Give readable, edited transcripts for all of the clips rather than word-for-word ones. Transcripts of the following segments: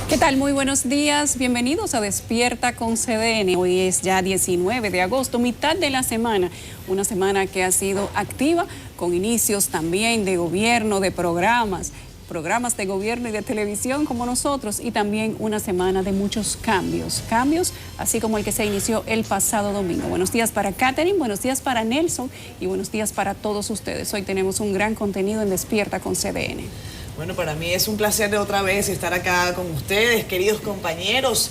¿Qué tal? Muy buenos días. Bienvenidos a Despierta con CDN. Hoy es ya 19 de agosto, mitad de la semana. Una semana que ha sido activa con inicios también de gobierno, de programas de gobierno y de televisión como nosotros, y también una semana de muchos cambios, así como el que se inició el pasado domingo. Buenos días para Catherine, buenos días para Nelson y buenos días para todos ustedes. Hoy tenemos un gran contenido en Despierta con CDN. Bueno, para mí es un placer de otra vez estar acá con ustedes, queridos compañeros,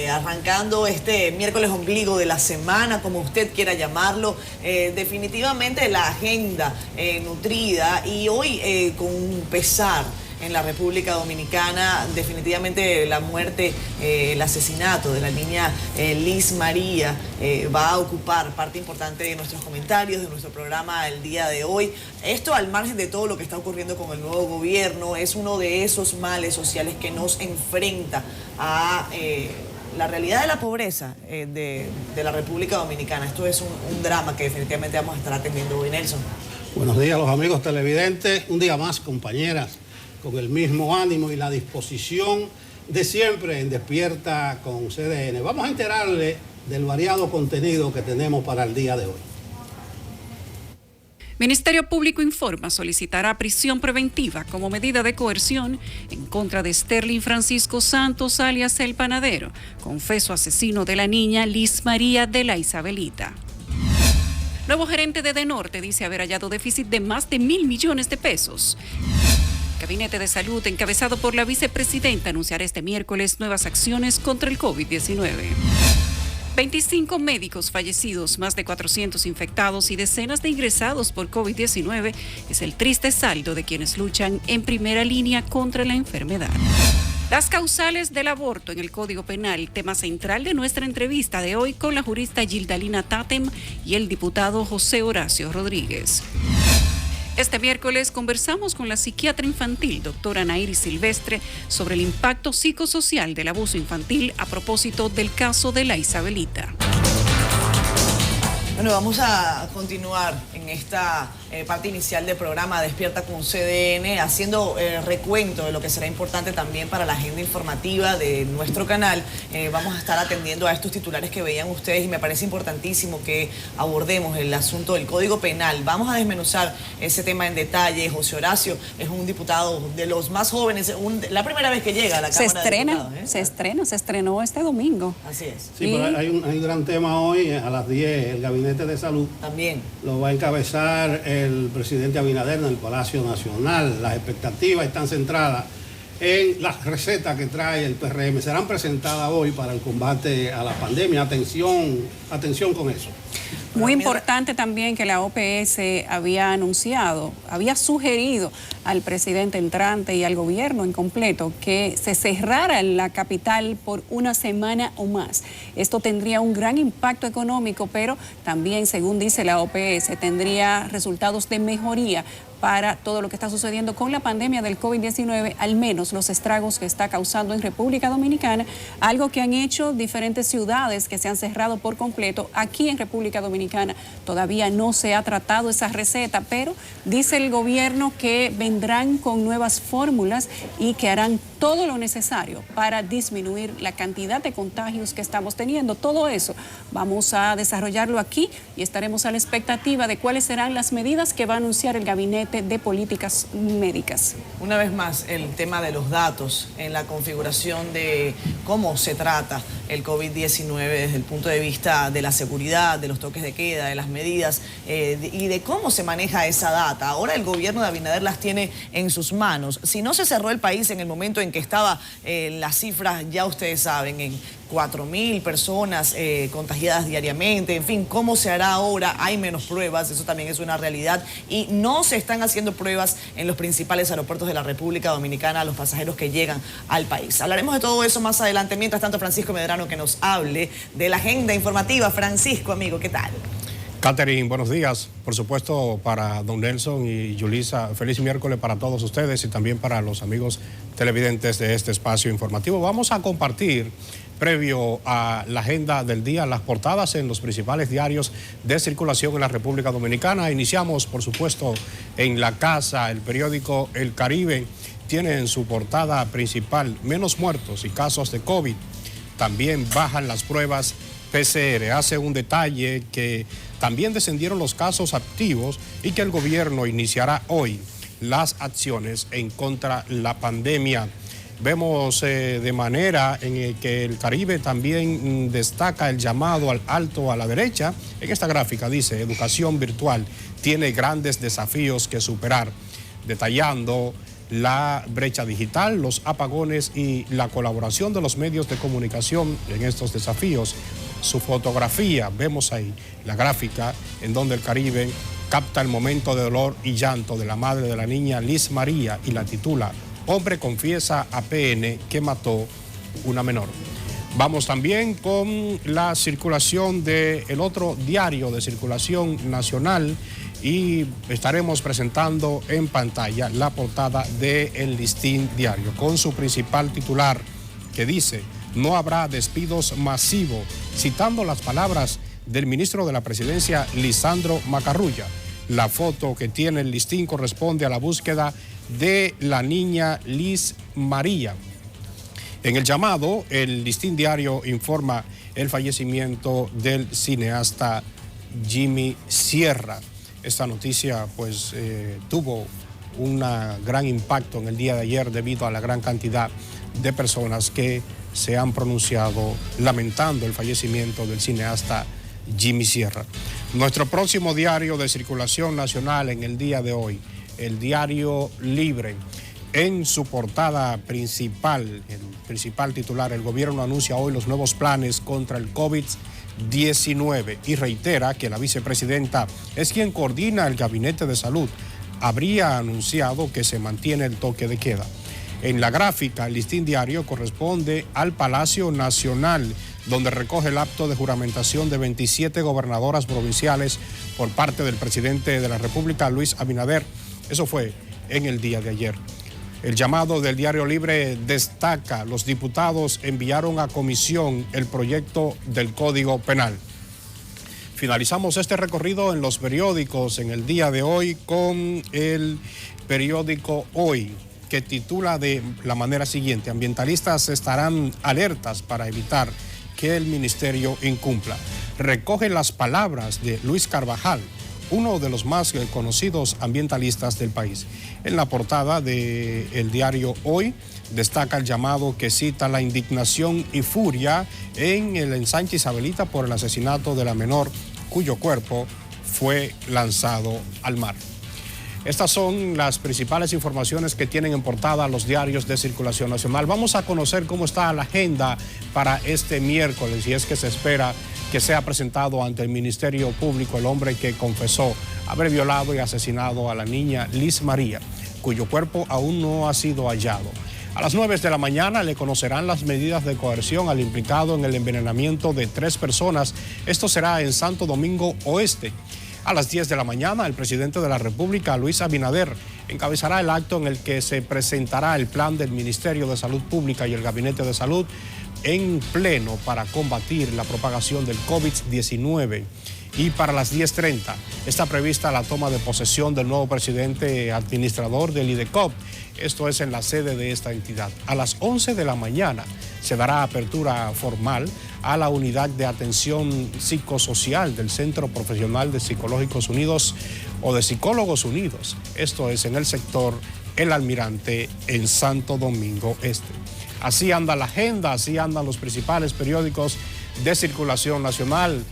arrancando este miércoles ombligo de la semana, como usted quiera llamarlo. Definitivamente la agenda nutrida y hoy con un pesar en la República Dominicana, definitivamente la muerte, el asesinato de la niña Liz María va a ocupar parte importante de nuestros comentarios, de nuestro programa el día de hoy. Esto al margen de todo lo que está ocurriendo con el nuevo gobierno, es uno de esos males sociales que nos enfrenta a la realidad de la pobreza de la República Dominicana. Esto es un drama que definitivamente vamos a estar atendiendo hoy, Nelson. Buenos días a los amigos televidentes, un día más, compañeras, con el mismo ánimo y la disposición de siempre en Despierta con CDN. Vamos a enterarle del variado contenido que tenemos para el día de hoy. Ministerio Público informa solicitará prisión preventiva como medida de coerción en contra de Sterling Francisco Santos, alias El Panadero, confeso asesino de la niña Liz María de la Isabelita. Nuevo gerente de Edenorte dice haber hallado déficit de más de 1.000 millones de pesos. Gabinete de Salud, encabezado por la vicepresidenta, anunciará este miércoles nuevas acciones contra el COVID-19. 25 médicos fallecidos, más de 400 infectados y decenas de ingresados por COVID-19 es el triste saldo de quienes luchan en primera línea contra la enfermedad. Las causales del aborto en el Código Penal, tema central de nuestra entrevista de hoy con la jurista Gildalina Tatem y el diputado José Horacio Rodríguez. Este miércoles conversamos con la psiquiatra infantil, doctora Nairis Silvestre, sobre el impacto psicosocial del abuso infantil a propósito del caso de la Isabelita. Bueno, vamos a continuar en esta parte inicial del programa Despierta con CDN, haciendo recuento de lo que será importante también para la agenda informativa de nuestro canal. Vamos a estar atendiendo a estos titulares que veían ustedes y me parece importantísimo que abordemos el asunto del Código Penal. Vamos a desmenuzar ese tema en detalle. José Horacio es un diputado de los más jóvenes, la primera vez que llega a la Cámara de Diputados. Se estrenó este domingo. Así es. Sí, pero hay un gran tema hoy, a las 10, el Gabinete de Salud. También. Lo va a encabezar el presidente Abinader en el Palacio Nacional. Las expectativas están centradas en las recetas que trae el PRM. Serán presentadas hoy para el combate a la pandemia. Atención con eso. Muy importante también que la OPS había sugerido al presidente entrante y al gobierno en completo que se cerrara la capital por una semana o más. Esto tendría un gran impacto económico, pero también, según dice la OPS, tendría resultados de mejoría para todo lo que está sucediendo con la pandemia del COVID-19, al menos los estragos que está causando en República Dominicana, algo que han hecho diferentes ciudades que se han cerrado por completo. Aquí en República Dominicana todavía no se ha tratado esa receta, pero dice el gobierno que vendrán con nuevas fórmulas y que harán todo lo necesario para disminuir la cantidad de contagios que estamos teniendo. Todo eso vamos a desarrollarlo aquí y estaremos a la expectativa de cuáles serán las medidas que va a anunciar el Gabinete de Políticas Médicas. Una vez más, el tema de los datos en la configuración de cómo se trata el COVID-19 desde el punto de vista de la seguridad, de los toques de queda, de las medidas y de cómo se maneja esa data. Ahora el gobierno de Abinader las tiene en sus manos. Si no se cerró el país en el momento en que estaba las cifras, ya ustedes saben, en 4.000 personas contagiadas diariamente, en fin, ¿cómo se hará ahora? Hay menos pruebas, eso también es una realidad, y no se están haciendo pruebas en los principales aeropuertos de la República Dominicana a los pasajeros que llegan al país. Hablaremos de todo eso más adelante. Mientras tanto, Francisco Medrano, que nos hable de la agenda informativa. Francisco, amigo, ¿qué tal? Catherine, buenos días. Por supuesto, para don Nelson y Yulisa, feliz miércoles para todos ustedes y también para los amigos televidentes de este espacio informativo. Vamos a compartir, previo a la agenda del día, las portadas en los principales diarios de circulación en la República Dominicana. Iniciamos, por supuesto, en La Casa, el periódico El Caribe, tiene en su portada principal menos muertos y casos de COVID. También bajan las pruebas PCR. Hace un detalle que también descendieron los casos activos y que el gobierno iniciará hoy las acciones en contra de la pandemia. Vemos de manera en que el Caribe también destaca el llamado al alto a la derecha. En esta gráfica dice, educación virtual tiene grandes desafíos que superar, detallando la brecha digital, los apagones y la colaboración de los medios de comunicación en estos desafíos. Su fotografía, vemos ahí la gráfica en donde el Caribe capta el momento de dolor y llanto de la madre de la niña Liz María y la titula Hombre confiesa a PN que mató una menor. Vamos también con la circulación del otro diario de circulación nacional y estaremos presentando en pantalla la portada de El Listín Diario con su principal titular que dice no habrá despidos masivos, citando las palabras del ministro de la Presidencia Lisandro Macarrulla. La foto que tiene el Listín corresponde a la búsqueda de la niña Liz María. En el llamado, el Listín Diario informa el fallecimiento del cineasta Jimmy Sierra. Esta noticia pues tuvo un gran impacto en el día de ayer debido a la gran cantidad de personas que se han pronunciado lamentando el fallecimiento del cineasta Jimmy Sierra. Nuestro próximo diario de circulación nacional en el día de hoy, el Diario Libre, en su portada principal, el principal titular, el gobierno anuncia hoy los nuevos planes contra el COVID-19 y reitera que la vicepresidenta es quien coordina el gabinete de salud. Habría anunciado que se mantiene el toque de queda. En la gráfica, el Listín Diario corresponde al Palacio Nacional, donde recoge el acto de juramentación de 27 gobernadoras provinciales por parte del presidente de la República, Luis Abinader. Eso fue en el día de ayer. El llamado del Diario Libre destaca, los diputados enviaron a comisión el proyecto del Código Penal. Finalizamos este recorrido en los periódicos en el día de hoy con el periódico Hoy, que titula de la manera siguiente: ambientalistas estarán alertas para evitar que el ministerio incumpla. Recoge las palabras de Luis Carvajal, uno de los más conocidos ambientalistas del país. En la portada del diario Hoy destaca el llamado que cita la indignación y furia en el ensanche Isabelita por el asesinato de la menor cuyo cuerpo fue lanzado al mar. Estas son las principales informaciones que tienen en portada los diarios de circulación nacional. Vamos a conocer cómo está la agenda para este miércoles y es que se espera que sea presentado ante el Ministerio Público el hombre que confesó haber violado y asesinado a la niña Liz María, cuyo cuerpo aún no ha sido hallado. A las 9 de la mañana le conocerán las medidas de coerción al implicado en el envenenamiento de 3 personas. Esto será en Santo Domingo Oeste. A las 10 de la mañana, el presidente de la República, Luis Abinader, encabezará el acto en el que se presentará el plan del Ministerio de Salud Pública y el Gabinete de Salud en pleno para combatir la propagación del COVID-19. Y para las 10:30 está prevista la toma de posesión del nuevo presidente administrador del IDECOP. Esto es en la sede de esta entidad. A las 11 de la mañana se dará apertura formal a la unidad de atención psicosocial del Centro Profesional de Psicológicos Unidos o de Psicólogos Unidos. Esto es en el sector El Almirante en Santo Domingo Este. Así anda la agenda, así andan los principales periódicos de circulación nacional.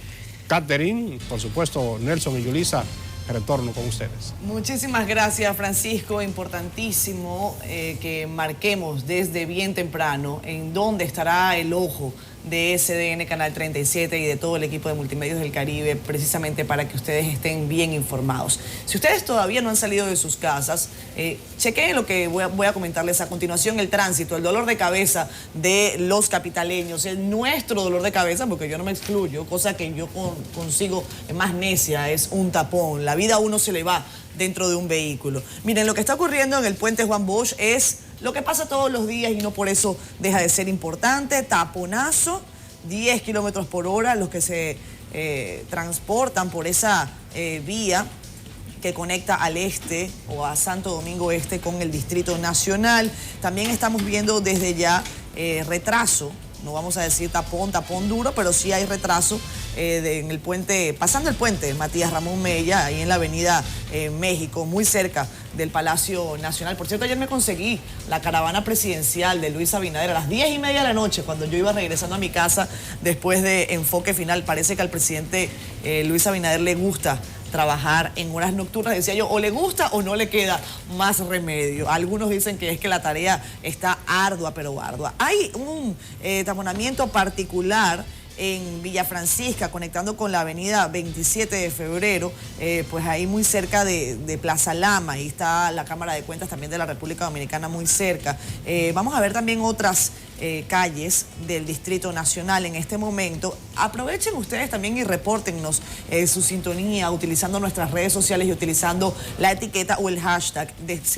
Catherine, por supuesto, Nelson y Yulisa, retorno con ustedes. Muchísimas gracias, Francisco. Importantísimo que marquemos desde bien temprano en dónde estará el ojo de SDN Canal 37 y de todo el equipo de Multimedios del Caribe, precisamente para que ustedes estén bien informados. Si ustedes todavía no han salido de sus casas, chequeen lo que voy a comentarles a continuación: el tránsito, el dolor de cabeza de los capitaleños, nuestro dolor de cabeza, porque yo no me excluyo, cosa que yo consigo más necia, es un tapón. La vida a uno se le va dentro de un vehículo. Miren, lo que está ocurriendo en el puente Juan Bosch es lo que pasa todos los días y no por eso deja de ser importante. Taponazo, 10 kilómetros por hora los que se transportan por esa vía. que conecta al este o a Santo Domingo Este con el Distrito Nacional. También estamos viendo desde ya retraso, no vamos a decir tapón duro, pero sí hay retraso en el puente, pasando el puente Matías Ramón Mella, ahí en la avenida México, muy cerca del Palacio Nacional. Por cierto, ayer me conseguí la caravana presidencial de Luis Abinader a las 10:30 de la noche, cuando yo iba regresando a mi casa después de Enfoque Final. Parece que al presidente Luis Abinader le gusta trabajar en horas nocturnas, decía yo, o le gusta o no le queda más remedio. Algunos dicen que es que la tarea está ardua, pero ardua. Hay un taponamiento particular en Villa Francisca, conectando con la avenida 27 de febrero, pues ahí muy cerca de Plaza Lama, ahí está la Cámara de Cuentas también de la República Dominicana muy cerca. Vamos a ver también otras calles del Distrito Nacional en este momento. Aprovechen ustedes también y repórtennos su sintonía utilizando nuestras redes sociales y utilizando la etiqueta o el hashtag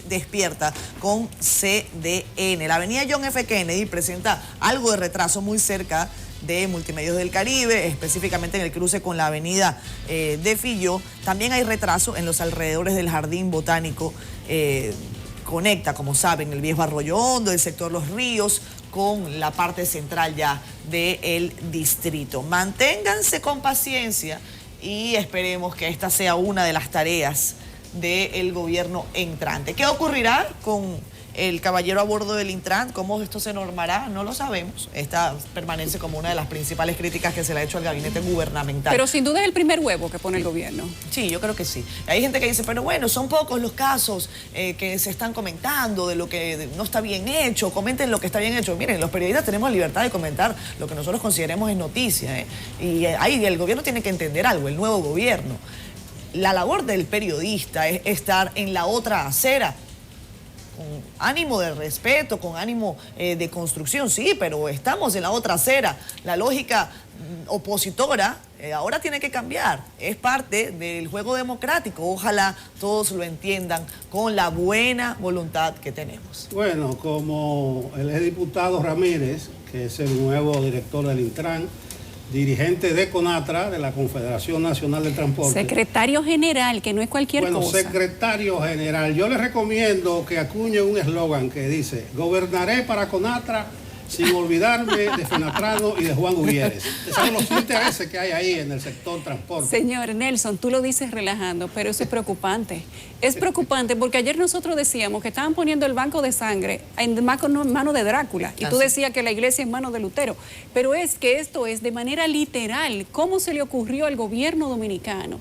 despierta con CDN. La avenida John F. Kennedy presenta algo de retraso muy cerca de Multimedios del Caribe, específicamente en el cruce con la avenida de Filló. También hay retraso en los alrededores del Jardín Botánico. Conecta, como saben, el viejo Arroyo Hondo, el sector Los Ríos, con la parte central ya del distrito. Manténganse con paciencia y esperemos que esta sea una de las tareas del gobierno entrante. ¿Qué ocurrirá con el caballero a bordo del Intran? ¿Cómo esto se normará? No lo sabemos. Esta permanece como una de las principales críticas que se le ha hecho al gabinete gubernamental. Pero sin duda es el primer huevo que pone el gobierno. Sí, yo creo que sí. Hay gente que dice, pero bueno, son pocos los casos que se están comentando de lo que no está bien hecho. Comenten lo que está bien hecho. Miren, los periodistas tenemos libertad de comentar lo que nosotros consideremos es noticia. Y ahí el gobierno tiene que entender algo, el nuevo gobierno. La labor del periodista es estar en la otra acera, con ánimo de respeto, con ánimo de construcción, sí, pero estamos en la otra acera. La lógica opositora ahora tiene que cambiar. Es parte del juego democrático. Ojalá todos lo entiendan con la buena voluntad que tenemos. Bueno, como el exdiputado Ramírez, que es el nuevo director del Intran, dirigente de CONATRA, de la Confederación Nacional de Transporte. Secretario general, que no es cualquier cosa. Bueno, secretario general. Yo les recomiendo que acuñe un eslogan que dice: gobernaré para CONATRA sin olvidarme de Fenatrano y de Juan Gutiérrez. Esos son los intereses que hay ahí en el sector transporte. Señor Nelson, tú lo dices relajando, pero eso es preocupante. Es preocupante porque ayer nosotros decíamos que estaban poniendo el banco de sangre en mano de Drácula. Y tú decías que la iglesia es mano de Lutero. Pero es que esto es de manera literal. ¿Cómo se le ocurrió al gobierno dominicano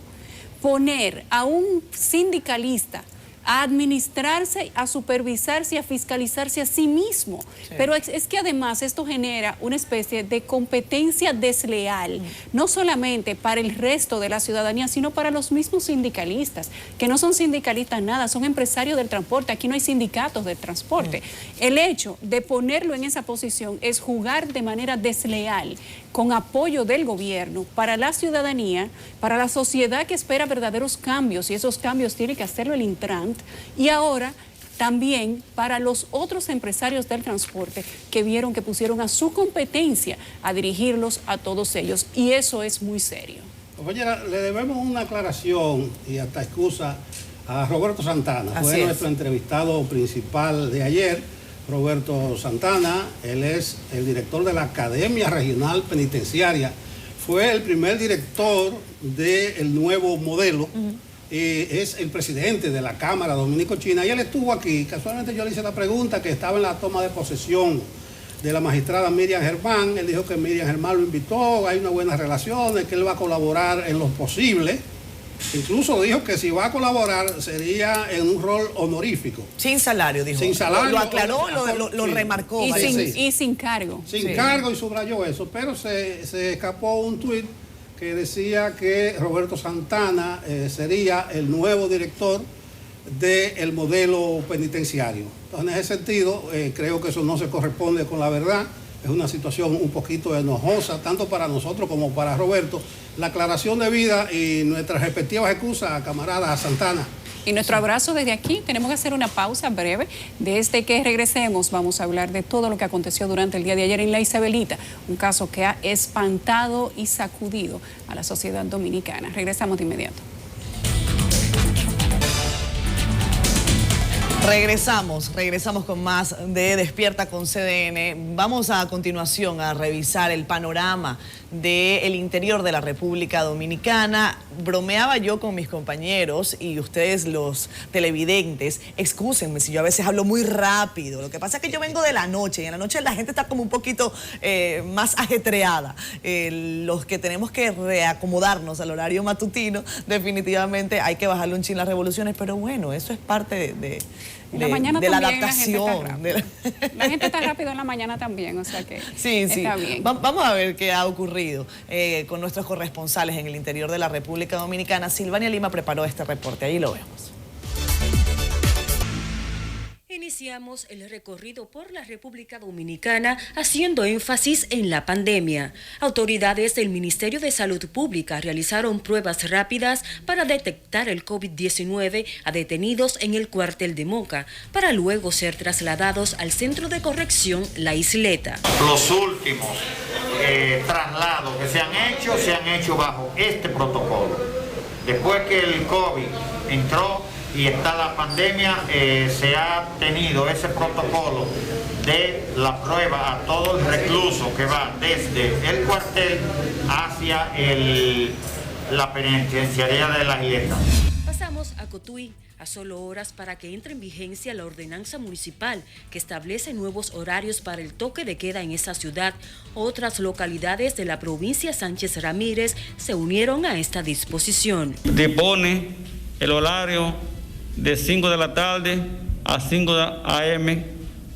poner a un sindicalista a administrarse, a supervisarse y a fiscalizarse a sí mismo? Sí. Pero es que además esto genera una especie de competencia desleal, no solamente para el resto de la ciudadanía, sino para los mismos sindicalistas, que no son sindicalistas nada, son empresarios del transporte. Aquí no hay sindicatos del transporte. El hecho de ponerlo en esa posición es jugar de manera desleal con apoyo del gobierno para la ciudadanía, para la sociedad que espera verdaderos cambios, y esos cambios tiene que hacerlo el Intran, y ahora también para los otros empresarios del transporte que vieron que pusieron a su competencia a dirigirlos a todos ellos, y eso es muy serio. Compañera, le debemos una aclaración y hasta excusa a Roberto Santana. Así fue es. Nuestro entrevistado principal de ayer. Roberto Santana, él es el director de la Academia Regional Penitenciaria, fue el primer director del nuevo modelo, es el presidente de la Cámara Dominico-China, y él estuvo aquí. Casualmente yo le hice la pregunta que estaba en la toma de posesión de la magistrada Miriam Germán. Él dijo que Miriam Germán lo invitó, hay unas buenas relaciones, que él va a colaborar en lo posible. Incluso dijo que si va a colaborar sería en un rol honorífico. Sin salario, dijo. Sin salario. Lo aclaró, lo remarcó. Y sin cargo. Sin cargo, y subrayó eso. Pero se escapó un tuit que decía que Roberto Santana sería el nuevo director del modelo penitenciario. Entonces, en ese sentido, creo que eso no se corresponde con la verdad. Es una situación un poquito enojosa, tanto para nosotros como para Roberto. La aclaración debida y nuestras respectivas excusas a camarada Santana. Y nuestro abrazo desde aquí. Tenemos que hacer una pausa breve. Desde que regresemos vamos a hablar de todo lo que aconteció durante el día de ayer en La Isabelita, un caso que ha espantado y sacudido a la sociedad dominicana. Regresamos de inmediato. Regresamos con más de Despierta con CDN. Vamos a continuación a revisar el panorama del interior de la República Dominicana. Bromeaba yo con mis compañeros y ustedes los televidentes, excúsenme si yo a veces hablo muy rápido. Lo que pasa es que yo vengo de la noche y en la noche la gente está como un poquito más ajetreada. Los que tenemos que reacomodarnos al horario matutino, definitivamente hay que bajarle un chin las revoluciones, pero bueno, eso es parte de la adaptación. La gente está rápido en la mañana también, o sea que sí. está bien. Vamos a ver qué ha ocurrido con nuestros corresponsales en el interior de la República Dominicana. Silvania Lima preparó este reporte, ahí lo vemos. Iniciamos el recorrido por la República Dominicana haciendo énfasis en la pandemia. Autoridades del Ministerio de Salud Pública realizaron pruebas rápidas para detectar el COVID-19 a detenidos en el cuartel de Moca, para luego ser trasladados al Centro de Corrección La Isleta. Los últimos traslados que se han hecho bajo este protocolo. Después que el COVID entró y está la pandemia, se ha tenido ese protocolo de la prueba a todo el recluso que va desde el cuartel hacia la penitenciaría de La Isleta. Pasamos a Cotuí, a solo horas para que entre en vigencia la ordenanza municipal que establece nuevos horarios para el toque de queda en esa ciudad. Otras localidades de la provincia Sánchez Ramírez se unieron a esta disposición. Dispone el horario de 5 de la tarde a 5 a.m.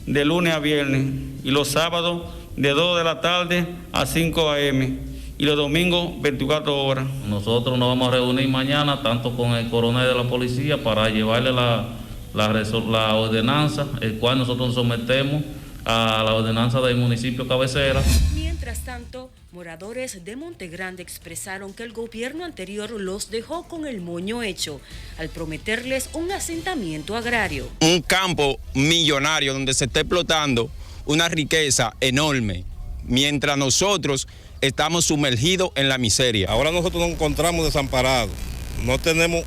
de lunes a viernes y los sábados de 2 de la tarde a 5 a.m. y los domingos 24 horas. Nosotros nos vamos a reunir mañana tanto con el coronel de la policía para llevarle la ordenanza, el cual nosotros nos sometemos a la ordenanza del municipio cabecera. Mientras tanto, moradores de Montegrande expresaron que el gobierno anterior los dejó con el moño hecho al prometerles un asentamiento agrario. Un campo millonario donde se está explotando una riqueza enorme, mientras nosotros estamos sumergidos en la miseria. Ahora nosotros nos encontramos desamparados, no tenemos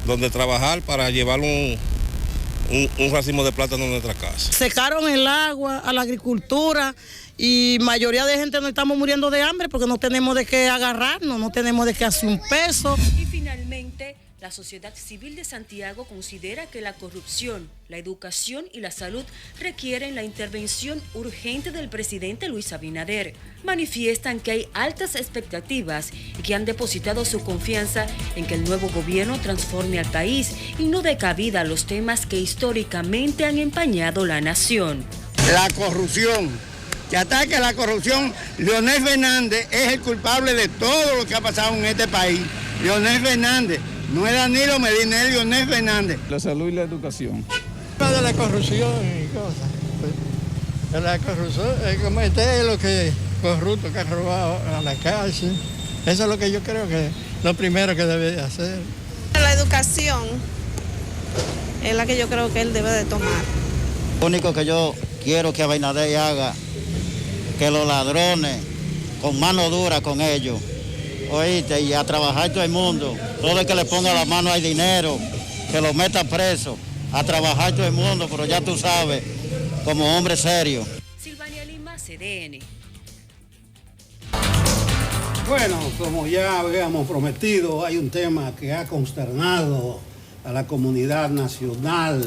donde trabajar para llevar un racimo de plátano en nuestra casa. Secaron el agua a la agricultura y mayoría de gente nos estamos muriendo de hambre porque no tenemos de qué agarrarnos, no tenemos de qué hacer un peso. Y finalmente, la sociedad civil de Santiago considera que la corrupción, la educación y la salud requieren la intervención urgente del presidente Luis Abinader. Manifiestan que hay altas expectativas y que han depositado su confianza en que el nuevo gobierno transforme al país y no dé cabida a los temas que históricamente han empañado la nación. La corrupción, que ataque a la corrupción. Leonel Fernández es el culpable de todo lo que ha pasado en este país. Leonel Fernández. No es Danilo Medina, es Leonel Fernández. La salud y la educación. De la corrupción y cosas. De la corrupción, como este es lo que corrupto, que ha robado a la cárcel. Eso es lo que yo creo que es lo primero que debe hacer. La educación es la que yo creo que él debe de tomar. Lo único que yo quiero que Abinader haga, que los ladrones, con mano dura con ellos, oíste, y a trabajar todo el mundo. Todo el que le ponga la mano al dinero, que lo meta preso, a trabajar todo el mundo, pero ya tú sabes, como hombre serio. Silvania Lima, CDN. Bueno, como ya habíamos prometido, hay un tema que ha consternado a la comunidad nacional,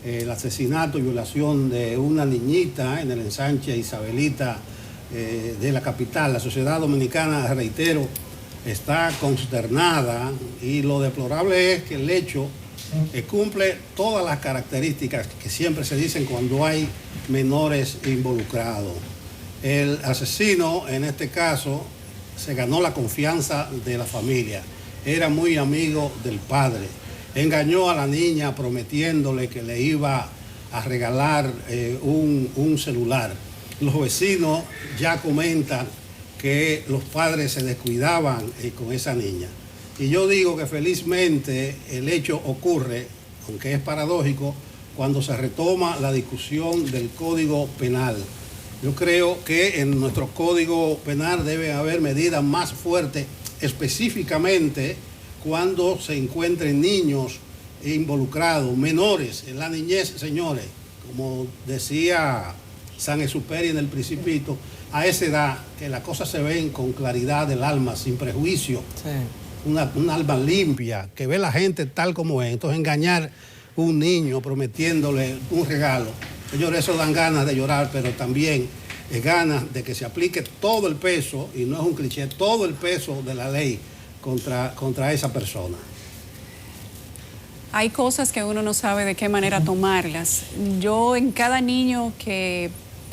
el asesinato y violación de una niñita en el ensanche Isabelita de la capital. La sociedad dominicana, reitero, está consternada y lo deplorable es que el hecho cumple todas las características que siempre se dicen cuando hay menores involucrados. El asesino, en este caso, se ganó la confianza de la familia, era muy amigo del padre, engañó a la niña prometiéndole que le iba a regalar un celular. Los vecinos ya comentan que los padres se descuidaban con esa niña. Y yo digo que felizmente el hecho ocurre, aunque es paradójico, cuando se retoma la discusión del Código Penal. Yo creo que en nuestro Código Penal debe haber medidas más fuertes, específicamente cuando se encuentren niños involucrados, menores en la niñez, señores, como decía San Exuperi en El Principito, a esa edad que las cosas se ven con claridad del alma, sin prejuicio, un alma limpia, que ve la gente tal como es. Entonces engañar a un niño prometiéndole un regalo, señores, eso dan ganas de llorar, pero también ganas de que se aplique todo el peso, y no es un cliché, todo el peso de la ley contra esa persona. Hay cosas que uno no sabe de qué manera tomarlas. Yo en cada niño que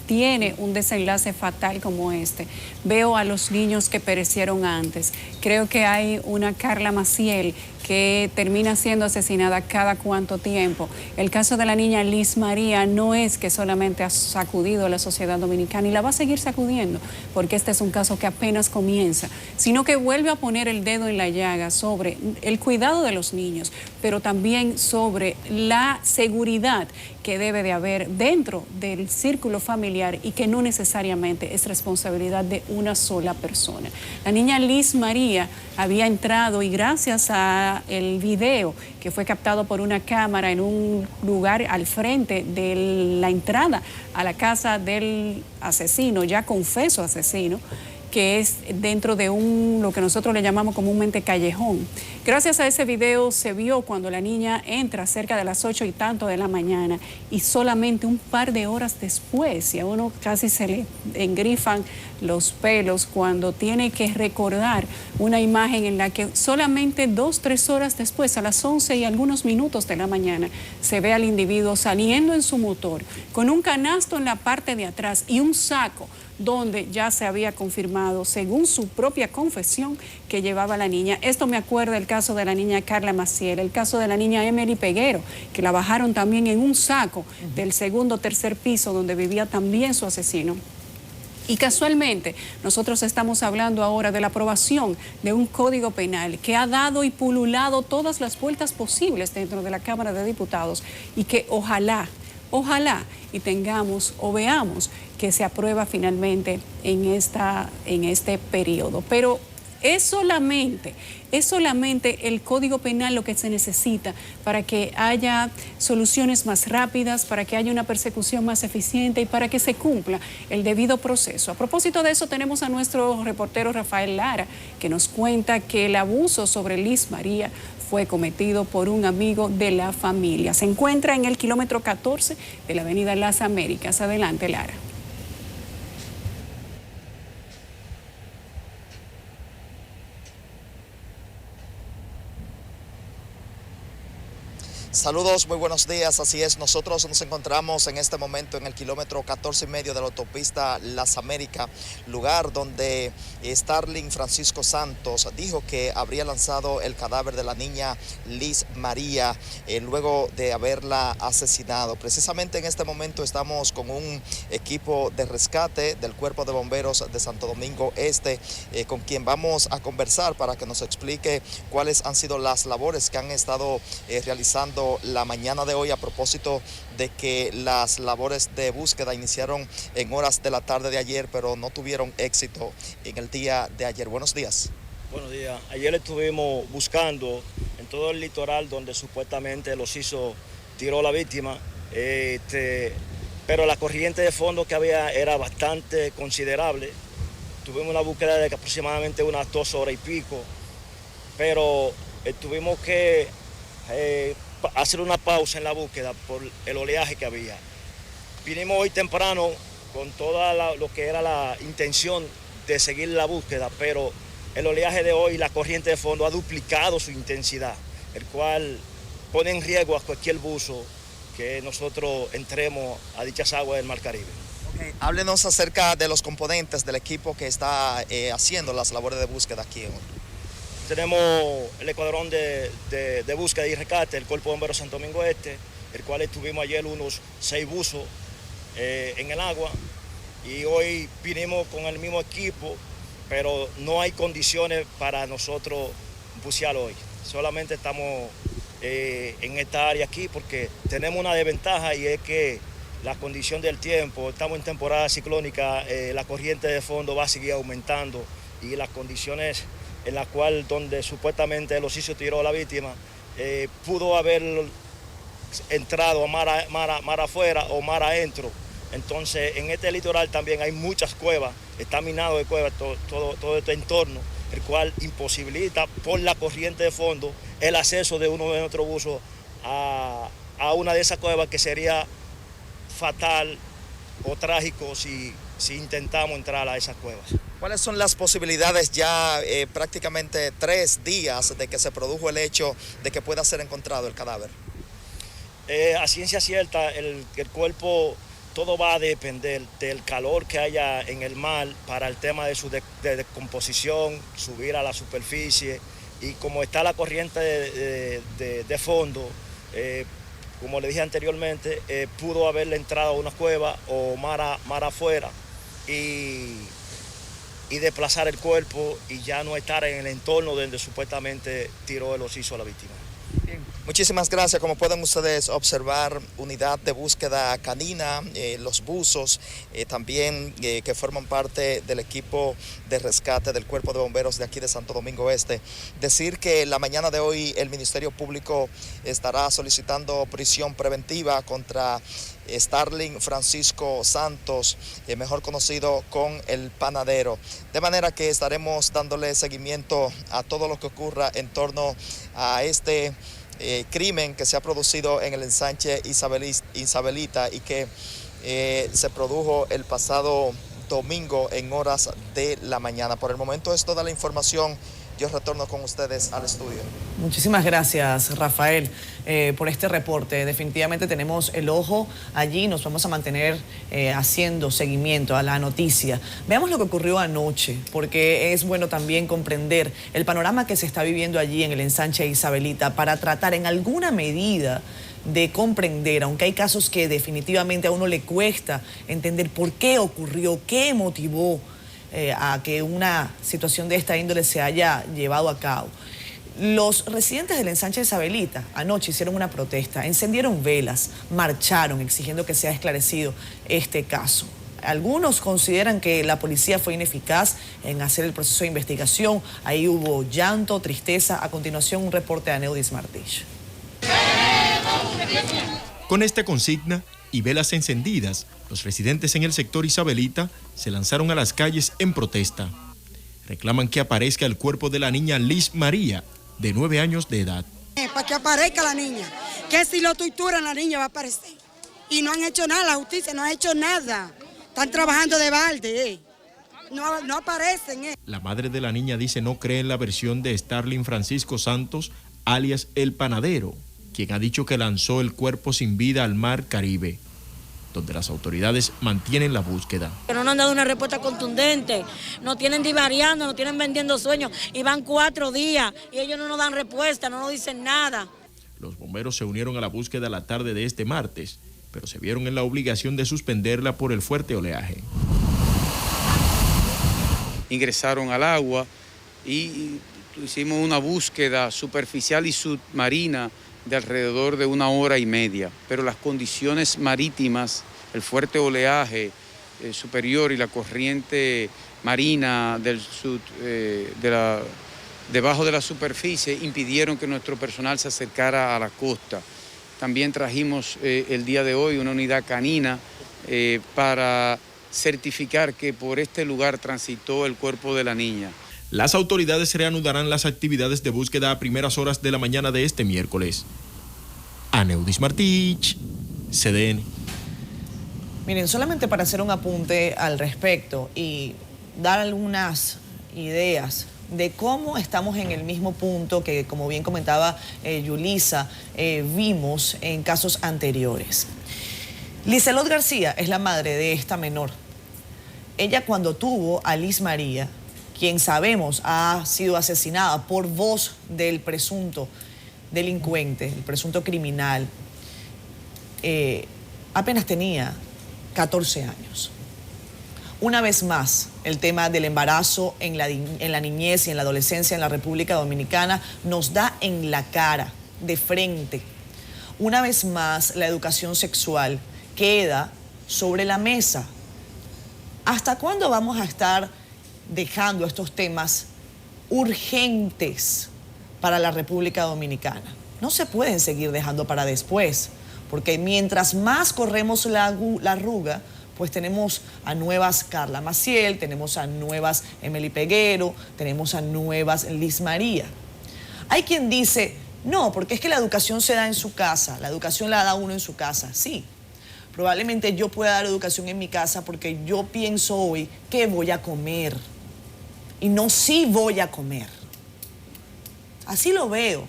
tiene un desenlace fatal como este, veo a los niños que perecieron antes. Creo que hay una Carla Maciel que termina siendo asesinada cada cuánto tiempo. El caso de la niña Liz María no es que solamente ha sacudido a la sociedad dominicana y la va a seguir sacudiendo, porque este es un caso que apenas comienza, sino que vuelve a poner el dedo en la llaga sobre el cuidado de los niños, pero también sobre la seguridad que debe de haber dentro del círculo familiar y que no necesariamente es responsabilidad de una sola persona. La niña Liz María había entrado, y gracias a el video que fue captado por una cámara en un lugar al frente de la entrada a la casa del asesino, ya confeso asesino, que es dentro de lo que nosotros le llamamos comúnmente callejón. Gracias a ese video se vio cuando la niña entra cerca de las 8 y tanto de la mañana, y solamente un par de horas después, y a uno casi se le engrifan los pelos cuando tiene que recordar una imagen en la que solamente 2-3 horas después, a las 11 y algunos minutos de la mañana, se ve al individuo saliendo en su motor con un canasto en la parte de atrás y un saco donde ya se había confirmado, según su propia confesión, que llevaba a la niña. Esto me acuerda el caso de la niña Carla Maciel, el caso de la niña Emily Peguero, que la bajaron también en un saco del segundo o tercer piso donde vivía también su asesino. Y casualmente, nosotros estamos hablando ahora de la aprobación de un código penal que ha dado y pululado todas las vueltas posibles dentro de la Cámara de Diputados, y que ojalá y tengamos o veamos que se aprueba finalmente en este periodo. Pero es solamente el Código Penal lo que se necesita para que haya soluciones más rápidas, para que haya una persecución más eficiente y para que se cumpla el debido proceso. A propósito de eso, tenemos a nuestro reportero Rafael Lara, que nos cuenta que el abuso sobre Liz María fue cometido por un amigo de la familia. Se encuentra en el kilómetro 14 de la avenida Las Américas. Adelante, Lara. Saludos, muy buenos días. Así es, nosotros nos encontramos en este momento en el kilómetro 14,5 de la autopista Las Américas, lugar donde Starling Francisco Santos dijo que habría lanzado el cadáver de la niña Liz María luego de haberla asesinado. Precisamente en este momento estamos con un equipo de rescate del Cuerpo de Bomberos de Santo Domingo Este, con quien vamos a conversar para que nos explique cuáles han sido las labores que han estado realizando la mañana de hoy, a propósito de que las labores de búsqueda iniciaron en horas de la tarde de ayer, pero no tuvieron éxito en el día de ayer. Buenos días. Buenos días. Ayer estuvimos buscando en todo el litoral donde supuestamente los tiró la víctima, pero la corriente de fondo que había era bastante considerable. Tuvimos una búsqueda de aproximadamente unas 2 horas y pico, pero tuvimos que hacer una pausa en la búsqueda por el oleaje que había. Vinimos hoy temprano con toda lo que era la intención de seguir la búsqueda, pero el oleaje de hoy, la corriente de fondo, ha duplicado su intensidad, el cual pone en riesgo a cualquier buzo que nosotros entremos a dichas aguas del Mar Caribe. Okay. Háblenos acerca de los componentes del equipo que está haciendo las labores de búsqueda aquí hoy. Tenemos el escuadrón de búsqueda y rescate, el Cuerpo de Bomberos Santo Domingo Este, el cual estuvimos ayer unos 6 buzos en el agua, y hoy vinimos con el mismo equipo, pero no hay condiciones para nosotros bucear hoy. Solamente estamos en esta área aquí porque tenemos una desventaja, y es que la condición del tiempo, estamos en temporada ciclónica, la corriente de fondo va a seguir aumentando, y las condiciones en la cual donde supuestamente el tiró a la víctima pudo haber entrado a mar afuera o mar adentro. Entonces, en este litoral también hay muchas cuevas, está minado de cuevas todo este entorno, el cual imposibilita por la corriente de fondo el acceso de uno de nuestros buzos a una de esas cuevas, que sería fatal o trágico si intentamos entrar a esas cuevas. ¿Cuáles son las posibilidades ya prácticamente 3 días de que se produjo el hecho de que pueda ser encontrado el cadáver? A ciencia cierta, el cuerpo, todo va a depender del calor que haya en el mar para el tema de su descomposición, subir a la superficie, y como está la corriente de fondo, como le dije anteriormente, pudo haberle entrado a una cueva o mar afuera y desplazar el cuerpo y ya no estar en el entorno donde supuestamente tiró el osiso a la víctima. Muchísimas gracias. Como pueden ustedes observar, unidad de búsqueda canina, los buzos también que forman parte del equipo de rescate del Cuerpo de Bomberos de aquí de Santo Domingo Este. Decir que la mañana de hoy el Ministerio Público estará solicitando prisión preventiva contra Starling Francisco Santos, mejor conocido con el Panadero. De manera que estaremos dándole seguimiento a todo lo que ocurra en torno a este crimen que se ha producido en el ensanche Isabelita y que se produjo el pasado domingo en horas de la mañana. Por el momento es toda la información. Yo retorno con ustedes al estudio. Muchísimas gracias, Rafael, por este reporte. Definitivamente tenemos el ojo allí, nos vamos a mantener haciendo seguimiento a la noticia. Veamos lo que ocurrió anoche, porque es bueno también comprender el panorama que se está viviendo allí en el ensanche Isabelita para tratar en alguna medida de comprender, aunque hay casos que definitivamente a uno le cuesta entender por qué ocurrió, qué motivó a que una situación de esta índole se haya llevado a cabo. Los residentes del ensanche Isabelita anoche hicieron una protesta, encendieron velas, marcharon exigiendo que sea esclarecido este caso. Algunos consideran que la policía fue ineficaz en hacer el proceso de investigación. Ahí hubo llanto, tristeza. A continuación, un reporte de Aneudis Martich. Con esta consigna y velas encendidas, los residentes en el sector Isabelita se lanzaron a las calles en protesta. Reclaman que aparezca el cuerpo de la niña Liz María, de 9 años de edad. Para que aparezca la niña, que si lo torturan la niña va a aparecer. Y no han hecho nada, la justicia no ha hecho nada. Están trabajando de balde, no aparecen. La madre de la niña dice no cree en la versión de Starling Francisco Santos, alias El Panadero, quien ha dicho que lanzó el cuerpo sin vida al mar Caribe, donde las autoridades mantienen la búsqueda. No nos han dado una respuesta contundente, nos tienen divariando, nos tienen vendiendo sueños y van 4 días y ellos no nos dan respuesta, no nos dicen nada. Los bomberos se unieron a la búsqueda la tarde de este martes, pero se vieron en la obligación de suspenderla por el fuerte oleaje. Ingresaron al agua y hicimos una búsqueda superficial y submarina de alrededor de 1 hora y media, pero las condiciones marítimas, el fuerte oleaje superior y la corriente marina del debajo de la superficie impidieron que nuestro personal se acercara a la costa. También trajimos el día de hoy una unidad canina para certificar que por este lugar transitó el cuerpo de la niña. Las autoridades reanudarán las actividades de búsqueda a primeras horas de la mañana de este miércoles. Aneudis Martich, CDN. Miren, solamente para hacer un apunte al respecto y dar algunas ideas de cómo estamos en el mismo punto que, como bien comentaba Yulisa, vimos en casos anteriores. Lizelot García es la madre de esta menor. Ella, cuando tuvo a Liz María, quien sabemos ha sido asesinada por voz del presunto delincuente, el presunto criminal, apenas tenía 14 años. Una vez más, el tema del embarazo en la niñez y en la adolescencia en la República Dominicana nos da en la cara, de frente. Una vez más, la educación sexual queda sobre la mesa. ¿Hasta cuándo vamos a estar dejando estos temas urgentes para la República Dominicana? no se pueden seguir dejando para después, porque mientras más corremos la arruga, pues tenemos a nuevas Carla Maciel, tenemos a nuevas Emily Peguero, tenemos a nuevas Liz María. Hay quien dice, no, porque es que la educación se da en su casa, la educación la da uno en su casa. Sí, probablemente yo pueda dar educación en mi casa porque yo pienso hoy qué voy a comer y no si voy a comer. Así lo veo.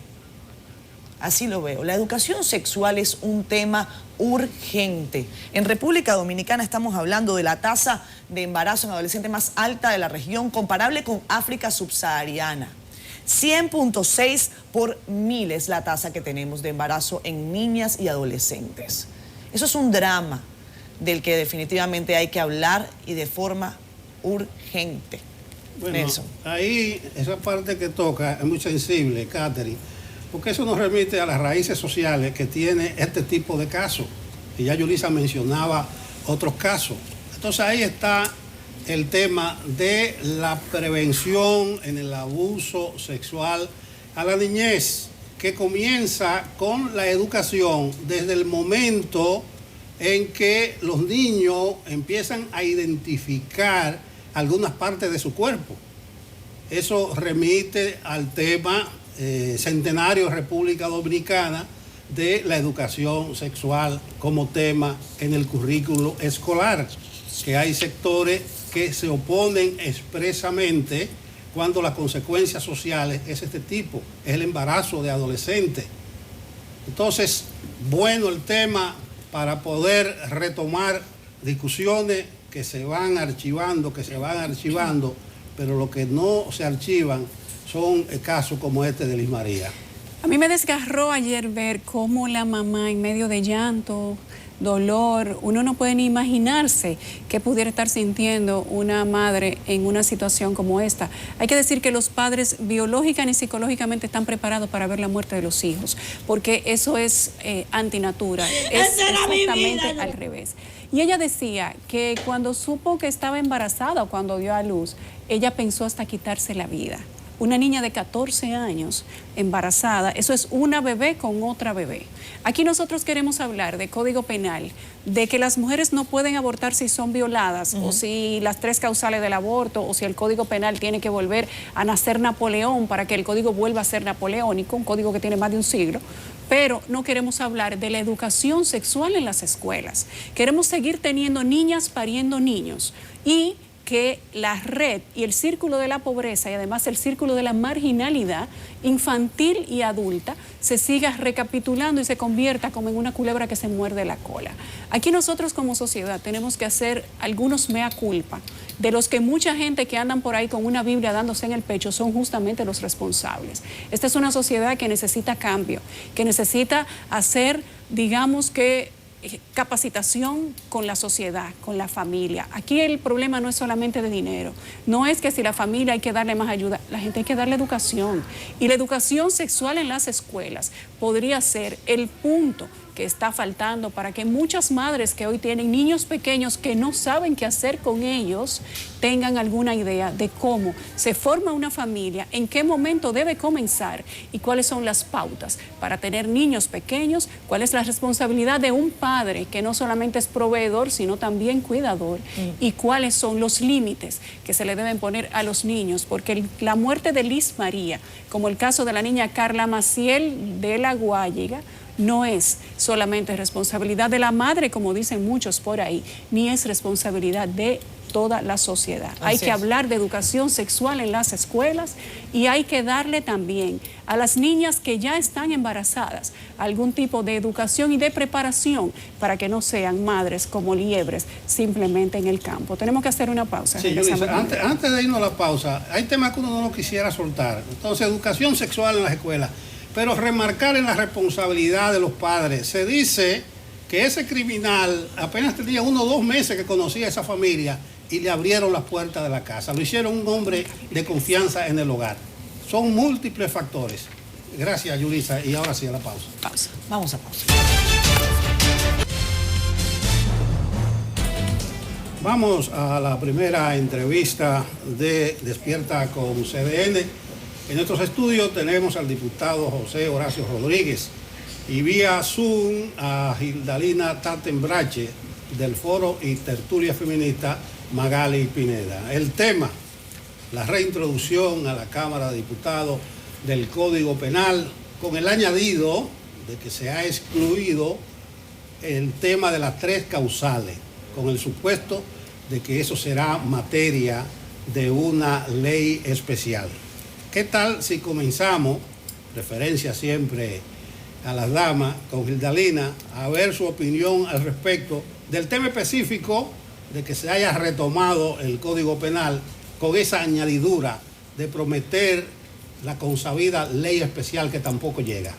Así lo veo. La educación sexual es un tema urgente. En República Dominicana estamos hablando de la tasa de embarazo en adolescentes más alta de la región, comparable con África subsahariana. 100.6 por 1000 es la tasa que tenemos de embarazo en niñas y adolescentes. Eso es un drama del que definitivamente hay que hablar y de forma urgente. Bueno, Nelson. Ahí esa parte que toca es muy sensible, Catherine, porque eso nos remite a las raíces sociales que tiene este tipo de casos. Y ya Yulisa mencionaba otros casos. Entonces ahí está el tema de la prevención en el abuso sexual a la niñez, que comienza con la educación desde el momento en que los niños empiezan a identificar algunas partes de su cuerpo. Eso remite al tema centenario de República Dominicana de la educación sexual como tema en el currículo escolar, que hay sectores que se oponen expresamente cuando las consecuencias sociales es este tipo, es el embarazo de adolescentes. Entonces, bueno el tema para poder retomar discusiones que se van archivando, pero lo que no se archivan son casos como este de Liz María. A mí me desgarró ayer ver cómo la mamá en medio de llanto, dolor, uno no puede ni imaginarse qué pudiera estar sintiendo una madre en una situación como esta. Hay que decir que los padres biológica y psicológicamente están preparados para ver la muerte de los hijos, porque eso es antinatura, es justamente al revés. Y ella decía que cuando supo que estaba embarazada o cuando dio a luz, ella pensó hasta quitarse la vida. Una niña de 14 años embarazada, eso es una bebé con otra bebé. Aquí nosotros queremos hablar de Código Penal, de que las mujeres no pueden abortar si son violadas, o si las 3 causales del aborto, o si el Código Penal tiene que volver a nacer Napoleón para que el código vuelva a ser napoleónico, un código que tiene más de un siglo. Pero no queremos hablar de la educación sexual en las escuelas. Queremos seguir teniendo niñas pariendo niños y que la red y el círculo de la pobreza y además el círculo de la marginalidad infantil y adulta se siga recapitulando y se convierta como en una culebra que se muerde la cola. Aquí nosotros como sociedad tenemos que hacer algunos mea culpa, de los que mucha gente que andan por ahí con una Biblia dándose en el pecho son justamente los responsables. Esta es una sociedad que necesita cambio, que necesita hacer, digamos que, capacitación con la sociedad, con la familia. Aquí el problema no es solamente de dinero, no es que si la familia hay que darle más ayuda, la gente hay que darle educación. Y la educación sexual en las escuelas podría ser el punto que está faltando para que muchas madres que hoy tienen niños pequeños que no saben qué hacer con ellos tengan alguna idea de cómo se forma una familia, en qué momento debe comenzar y cuáles son las pautas para tener niños pequeños, cuál es la responsabilidad de un padre que no solamente es proveedor sino también cuidador y cuáles son los límites que se le deben poner a los niños, porque la muerte de Liz María, como el caso de la niña Carla Maciel de La Guayiga, no es solamente responsabilidad de la madre, como dicen muchos por ahí, ni es responsabilidad de toda la sociedad. Hay que hablar de educación sexual en las escuelas y hay que darle también a las niñas que ya están embarazadas algún tipo de educación y de preparación para que no sean madres como liebres simplemente en el campo. Tenemos que hacer una pausa. Sí, Yulisa, antes de irnos a la pausa, hay temas que uno no lo quisiera soltar. Entonces, educación sexual en las escuelas, pero remarcar en la responsabilidad de los padres. Se dice que ese criminal apenas tenía 1 o 2 meses que conocía a esa familia y le abrieron las puertas de la casa. Lo hicieron un hombre de confianza en el hogar. Son múltiples factores. Gracias, Yulisa. Y ahora sí, a la pausa. Pausa. Vamos a pausa. Vamos a la primera entrevista de Despierta con CDN. En nuestros estudios tenemos al diputado José Horacio Rodríguez y vía Zoom a Gildalina Tattenbrache del Foro y Tertulia Feminista Magali Pineda. El tema, la reintroducción a la Cámara de Diputados del Código Penal, con el añadido de que se ha excluido el tema de las 3 causales, con el supuesto de que eso será materia de una ley especial. ¿Qué tal si comenzamos, referencia siempre a las damas, con Gildalina, a ver su opinión al respecto del tema específico de que se haya retomado el Código Penal con esa añadidura de prometer la consabida ley especial que tampoco llega?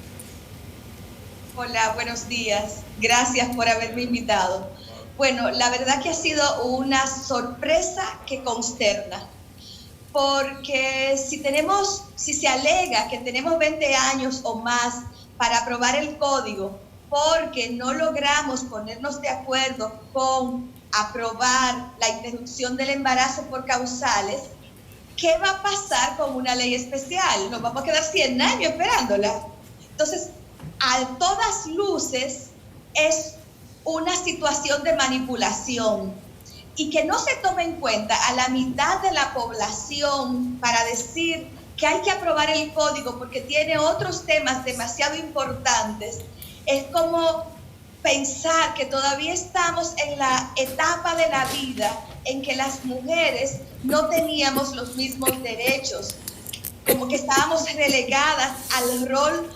Hola, buenos días. Gracias por haberme invitado. Bueno, la verdad que ha sido una sorpresa que consterna, porque si se alega que tenemos 20 años o más para aprobar el código, porque no logramos ponernos de acuerdo con aprobar la interrupción del embarazo por causales, ¿qué va a pasar con una ley especial? Nos vamos a quedar 100 años esperándola. Entonces, a todas luces, es una situación de manipulación, y que no se tome en cuenta a la mitad de la población para decir que hay que aprobar el código porque tiene otros temas demasiado importantes, es como pensar que todavía estamos en la etapa de la vida en que las mujeres no teníamos los mismos derechos, como que estábamos relegadas al rol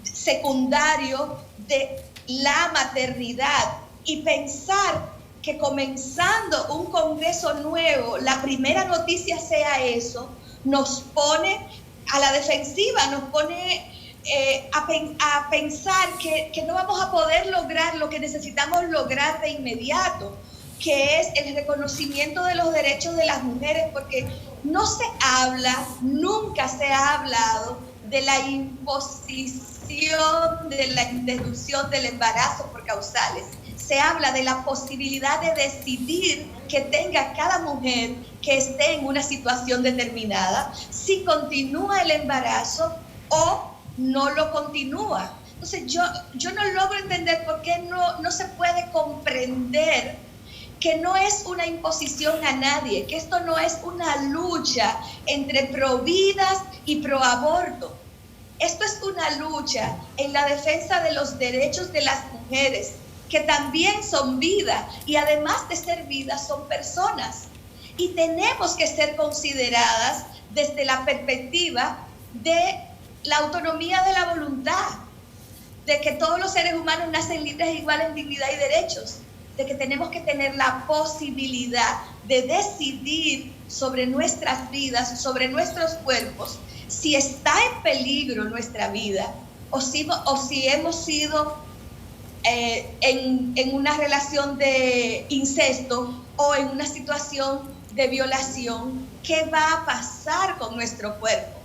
secundario de la maternidad, y pensar que comenzando un congreso nuevo, la primera noticia sea eso, nos pone a la defensiva, nos pone a pensar que no vamos a poder lograr lo que necesitamos lograr de inmediato, que es el reconocimiento de los derechos de las mujeres, porque no se habla, nunca se ha hablado de la imposición de la interrupción del embarazo por causales. Se habla de la posibilidad de decidir que tenga cada mujer que esté en una situación determinada si continúa el embarazo o no lo continúa. Entonces yo no logro entender por qué no se puede comprender que no es una imposición a nadie, que esto no es una lucha entre providas y proaborto. Esto es una lucha en la defensa de los derechos de las mujeres, que también son vida, y además de ser vida son personas, y tenemos que ser consideradas desde la perspectiva de la autonomía de la voluntad, de que todos los seres humanos nacen libres e iguales en dignidad y derechos, de que tenemos que tener la posibilidad de decidir sobre nuestras vidas, sobre nuestros cuerpos, si está en peligro nuestra vida o si hemos sido en una relación de incesto o en una situación de violación. ¿Qué va a pasar con nuestro cuerpo?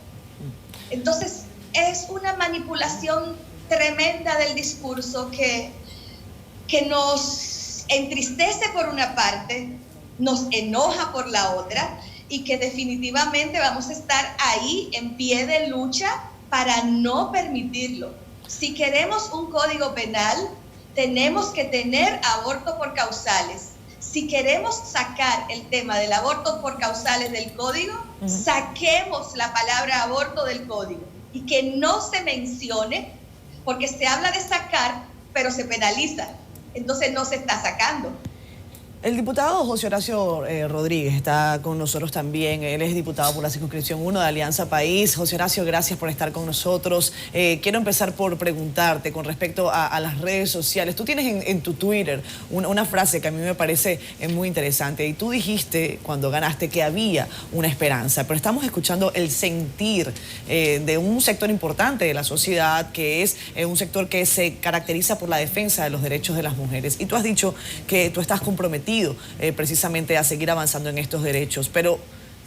Entonces, es una manipulación tremenda del discurso que nos entristece por una parte, nos enoja por la otra, y que definitivamente vamos a estar ahí en pie de lucha para no permitirlo. Si queremos un código penal, tenemos que tener aborto por causales. Si queremos sacar el tema del aborto por causales del código, saquemos la palabra aborto del código y que no se mencione, porque se habla de sacar, pero se penaliza. Entonces no se está sacando. El diputado José Horacio Rodríguez está con nosotros también. Él es diputado por la circunscripción 1 de Alianza País. José Horacio, gracias por estar con nosotros. Quiero empezar por preguntarte con respecto a las redes sociales. Tú tienes en tu Twitter una frase que a mí me parece muy interesante, y tú dijiste cuando ganaste que había una esperanza, pero estamos escuchando el sentir de un sector importante de la sociedad, que es un sector que se caracteriza por la defensa de los derechos de las mujeres. Y tú has dicho que tú estás comprometido precisamente a seguir avanzando en estos derechos, pero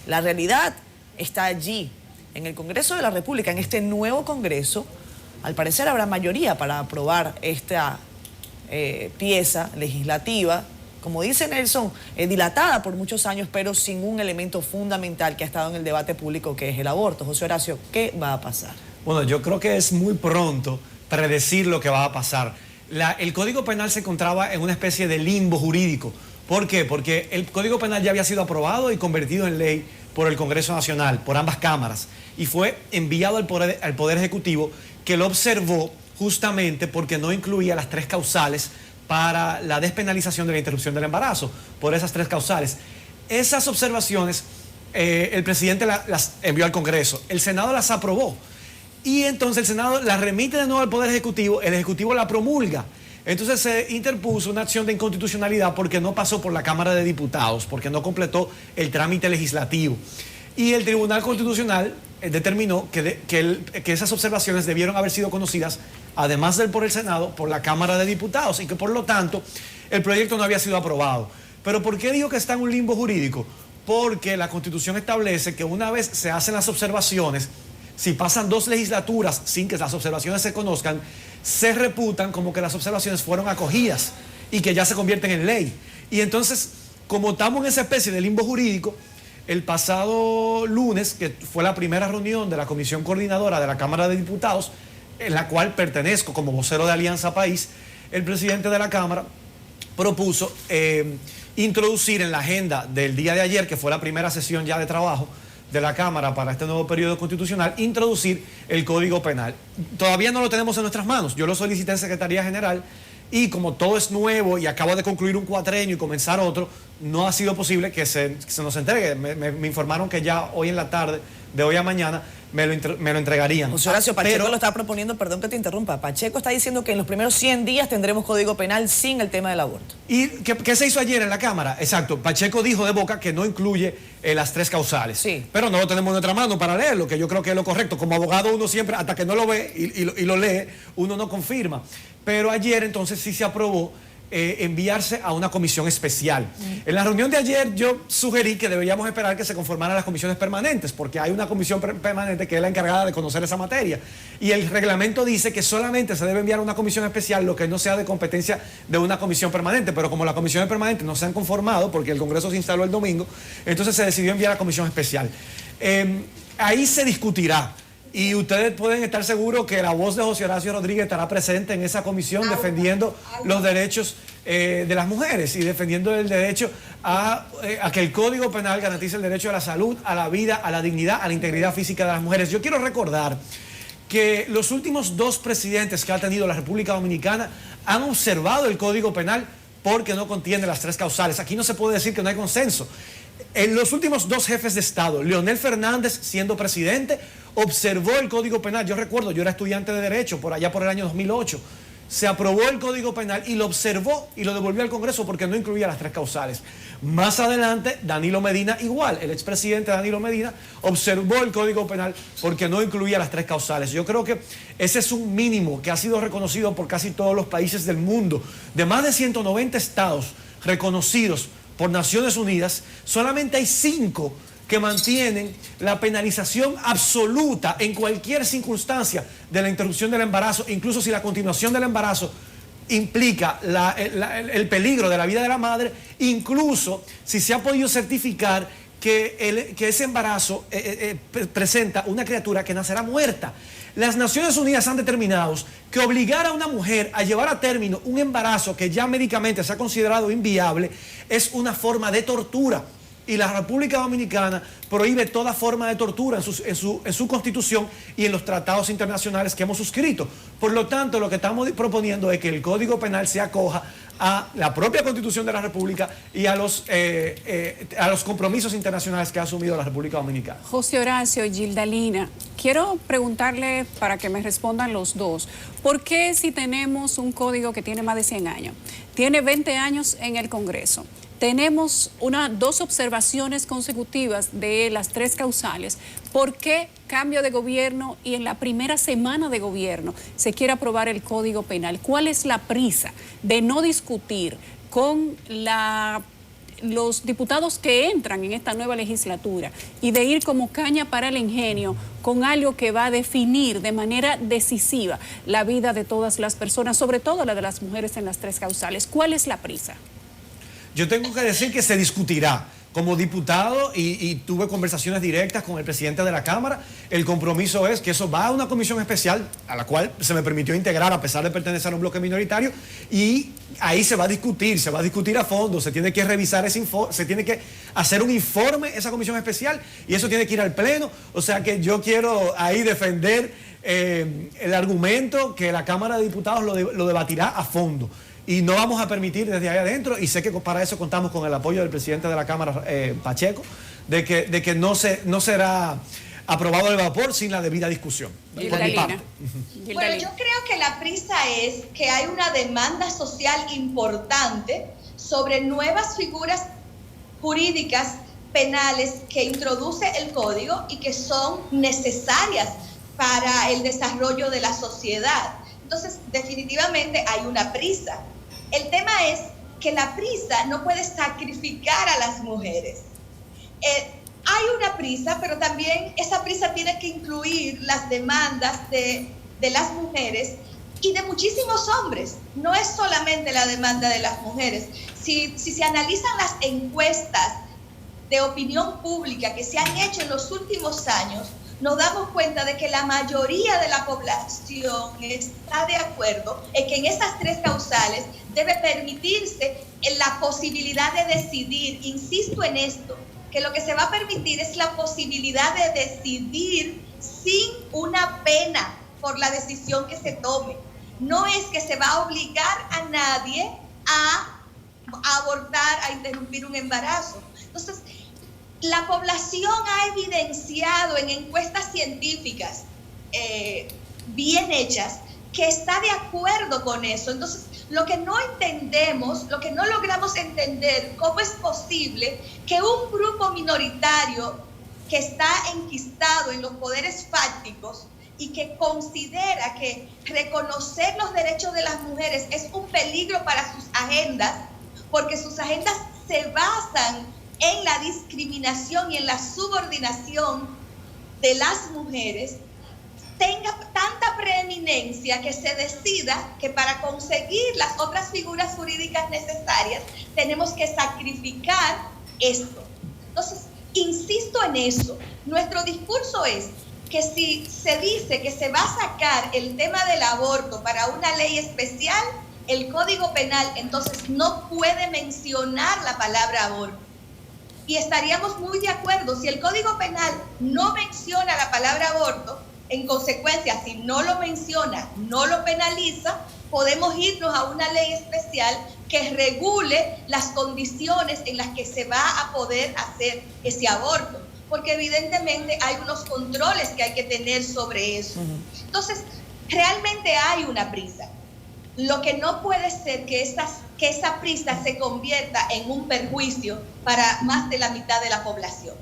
la realidad está allí, en el Congreso de la República, en este nuevo Congreso. Al parecer habrá mayoría para aprobar esta pieza legislativa como dice Nelson, dilatada por muchos años, pero sin un elemento fundamental que ha estado en el debate público, que es el aborto. José Horacio, ¿qué va a pasar? Bueno, yo creo que es muy pronto predecir lo que va a pasar. El Código Penal se encontraba en una especie de limbo jurídico. ¿Por qué? Porque el Código Penal ya había sido aprobado y convertido en ley por el Congreso Nacional, por ambas cámaras, y fue enviado al Poder Ejecutivo, que lo observó justamente porque no incluía las 3 causales para la despenalización de la interrupción del embarazo, por esas 3 causales. Esas observaciones el presidente las envió al Congreso, el Senado las aprobó, y entonces el Senado las remite de nuevo al Poder Ejecutivo, el Ejecutivo la promulga. Entonces se interpuso una acción de inconstitucionalidad porque no pasó por la Cámara de Diputados, porque no completó el trámite legislativo. Y el Tribunal Constitucional determinó que esas observaciones debieron haber sido conocidas, además del por el Senado, por la Cámara de Diputados, y que por lo tanto el proyecto no había sido aprobado. ¿Pero por qué digo que está en un limbo jurídico? Porque la Constitución establece que una vez se hacen las observaciones, si pasan 2 legislaturas sin que las observaciones se conozcan, se reputan como que las observaciones fueron acogidas y que ya se convierten en ley. Y entonces, como estamos en esa especie de limbo jurídico, el pasado lunes, que fue la primera reunión de la Comisión Coordinadora de la Cámara de Diputados, en la cual pertenezco como vocero de Alianza País, el presidente de la Cámara propuso introducir en la agenda del día de ayer, que fue la primera sesión ya de trabajo de la Cámara para este nuevo periodo constitucional, introducir el Código Penal. Todavía no lo tenemos en nuestras manos. Yo lo solicité en Secretaría General y como todo es nuevo y acabo de concluir un cuatrenio y comenzar otro, no ha sido posible que se nos entregue. Me informaron que ya hoy en la tarde, de hoy a mañana, me lo entregarían. José Horacio, Pacheco lo está proponiendo, perdón que te interrumpa, Pacheco está diciendo que en los primeros 100 días tendremos Código Penal sin el tema del aborto. ¿Y qué se hizo ayer en la Cámara? Exacto, Pacheco dijo de boca que no incluye las 3 causales. Sí. Pero no lo tenemos en nuestra mano para leerlo, que yo creo que es lo correcto. Como abogado uno siempre, hasta que no lo ve y lo lee, uno no confirma. Pero ayer entonces sí se aprobó enviarse a una comisión especial. En la reunión de ayer yo sugerí que deberíamos esperar que se conformaran las comisiones permanentes, porque hay una comisión permanente que es la encargada de conocer esa materia. Y el reglamento dice que solamente se debe enviar a una comisión especial lo que no sea de competencia de una comisión permanente. Pero como las comisiones permanentes no se han conformado, porque el Congreso se instaló el domingo, entonces se decidió enviar a la comisión especial. Ahí se discutirá. Y ustedes pueden estar seguros que la voz de José Horacio Rodríguez estará presente en esa comisión defendiendo los derechos de las mujeres y defendiendo el derecho a que el Código Penal garantice el derecho a la salud, a la vida, a la dignidad, a la integridad física de las mujeres. Yo quiero recordar que los últimos 2 presidentes que ha tenido la República Dominicana han observado el Código Penal porque no contiene las 3 causales. Aquí no se puede decir que no hay consenso. En los últimos 2 jefes de Estado, Leonel Fernández, siendo presidente, observó el Código Penal. Yo recuerdo, yo era estudiante de Derecho por allá por el año 2008. Se aprobó el Código Penal y lo observó y lo devolvió al Congreso porque no incluía las 3 causales. Más adelante, Danilo Medina igual, el expresidente Danilo Medina observó el Código Penal porque no incluía las 3 causales. Yo creo que ese es un mínimo que ha sido reconocido por casi todos los países del mundo. De más de 190 estados reconocidos por Naciones Unidas, solamente hay 5 que mantienen la penalización absoluta en cualquier circunstancia de la interrupción del embarazo, incluso si la continuación del embarazo implica el peligro de la vida de la madre, incluso si se ha podido certificar que ese embarazo presenta una criatura que nacerá muerta. Las Naciones Unidas han determinado que obligar a una mujer a llevar a término un embarazo que ya médicamente se ha considerado inviable es una forma de tortura. Y la República Dominicana prohíbe toda forma de tortura en su constitución y en los tratados internacionales que hemos suscrito. Por lo tanto, lo que estamos proponiendo es que el Código Penal se acoja a la propia Constitución de la República y a los compromisos internacionales que ha asumido la República Dominicana. José Horacio, Gildalina, quiero preguntarle para que me respondan los dos. ¿Por qué si tenemos un código que tiene más de 100 años, tiene 20 años en el Congreso, tenemos 2 observaciones consecutivas de las 3 causales, ¿por qué cambio de gobierno y en la primera semana de gobierno se quiere aprobar el Código Penal? ¿Cuál es la prisa de no discutir con los diputados que entran en esta nueva legislatura y de ir como caña para el ingenio con algo que va a definir de manera decisiva la vida de todas las personas, sobre todo la de las mujeres en las 3 causales? ¿Cuál es la prisa? Yo tengo que decir que se discutirá. Como diputado y tuve conversaciones directas con el presidente de la Cámara, el compromiso es que eso va a una comisión especial a la cual se me permitió integrar a pesar de pertenecer a un bloque minoritario, y ahí se va a discutir a fondo, se tiene que revisar ese informe, se tiene que hacer un informe esa comisión especial y eso tiene que ir al Pleno. O sea que yo quiero ahí defender el argumento que la Cámara de Diputados lo debatirá a fondo. Y no vamos a permitir desde ahí adentro, y sé que para eso contamos con el apoyo del presidente de la Cámara, Pacheco, de que no será aprobado el vapor sin la debida discusión. Bueno, yo creo que la prisa es que hay una demanda social importante sobre nuevas figuras jurídicas penales que introduce el código y que son necesarias para el desarrollo de la sociedad. Entonces, definitivamente hay una prisa. El tema es que la prisa no puede sacrificar a las mujeres. Hay una prisa, pero también esa prisa tiene que incluir las demandas de las mujeres y de muchísimos hombres. No es solamente la demanda de las mujeres. Si se analizan las encuestas de opinión pública que se han hecho en los últimos años, nos damos cuenta de que la mayoría de la población está de acuerdo en que en esas tres causales debe permitirse la posibilidad de decidir. Insisto en esto, que lo que se va a permitir es la posibilidad de decidir sin una pena por la decisión que se tome. No es que se va a obligar a nadie a abortar, a interrumpir un embarazo. Entonces, la población ha evidenciado en encuestas científicas bien hechas que está de acuerdo con eso. Entonces, lo que no entendemos, lo que no logramos entender, cómo es posible que un grupo minoritario que está enquistado en los poderes fácticos y que considera que reconocer los derechos de las mujeres es un peligro para sus agendas, porque sus agendas se basan en la discriminación y en la subordinación de las mujeres, tenga tanta preeminencia que se decida que para conseguir las otras figuras jurídicas necesarias tenemos que sacrificar esto. Entonces, insisto en eso. Nuestro discurso es que si se dice que se va a sacar el tema del aborto para una ley especial, el Código Penal entonces no puede mencionar la palabra aborto. Y estaríamos muy de acuerdo, si el Código Penal no menciona la palabra aborto, en consecuencia, si no lo menciona, no lo penaliza, podemos irnos a una ley especial que regule las condiciones en las que se va a poder hacer ese aborto, porque evidentemente hay unos controles que hay que tener sobre eso. Entonces, realmente hay una prisa. Lo que no puede ser que esa prisa se convierta en un perjuicio para más de la mitad de la población.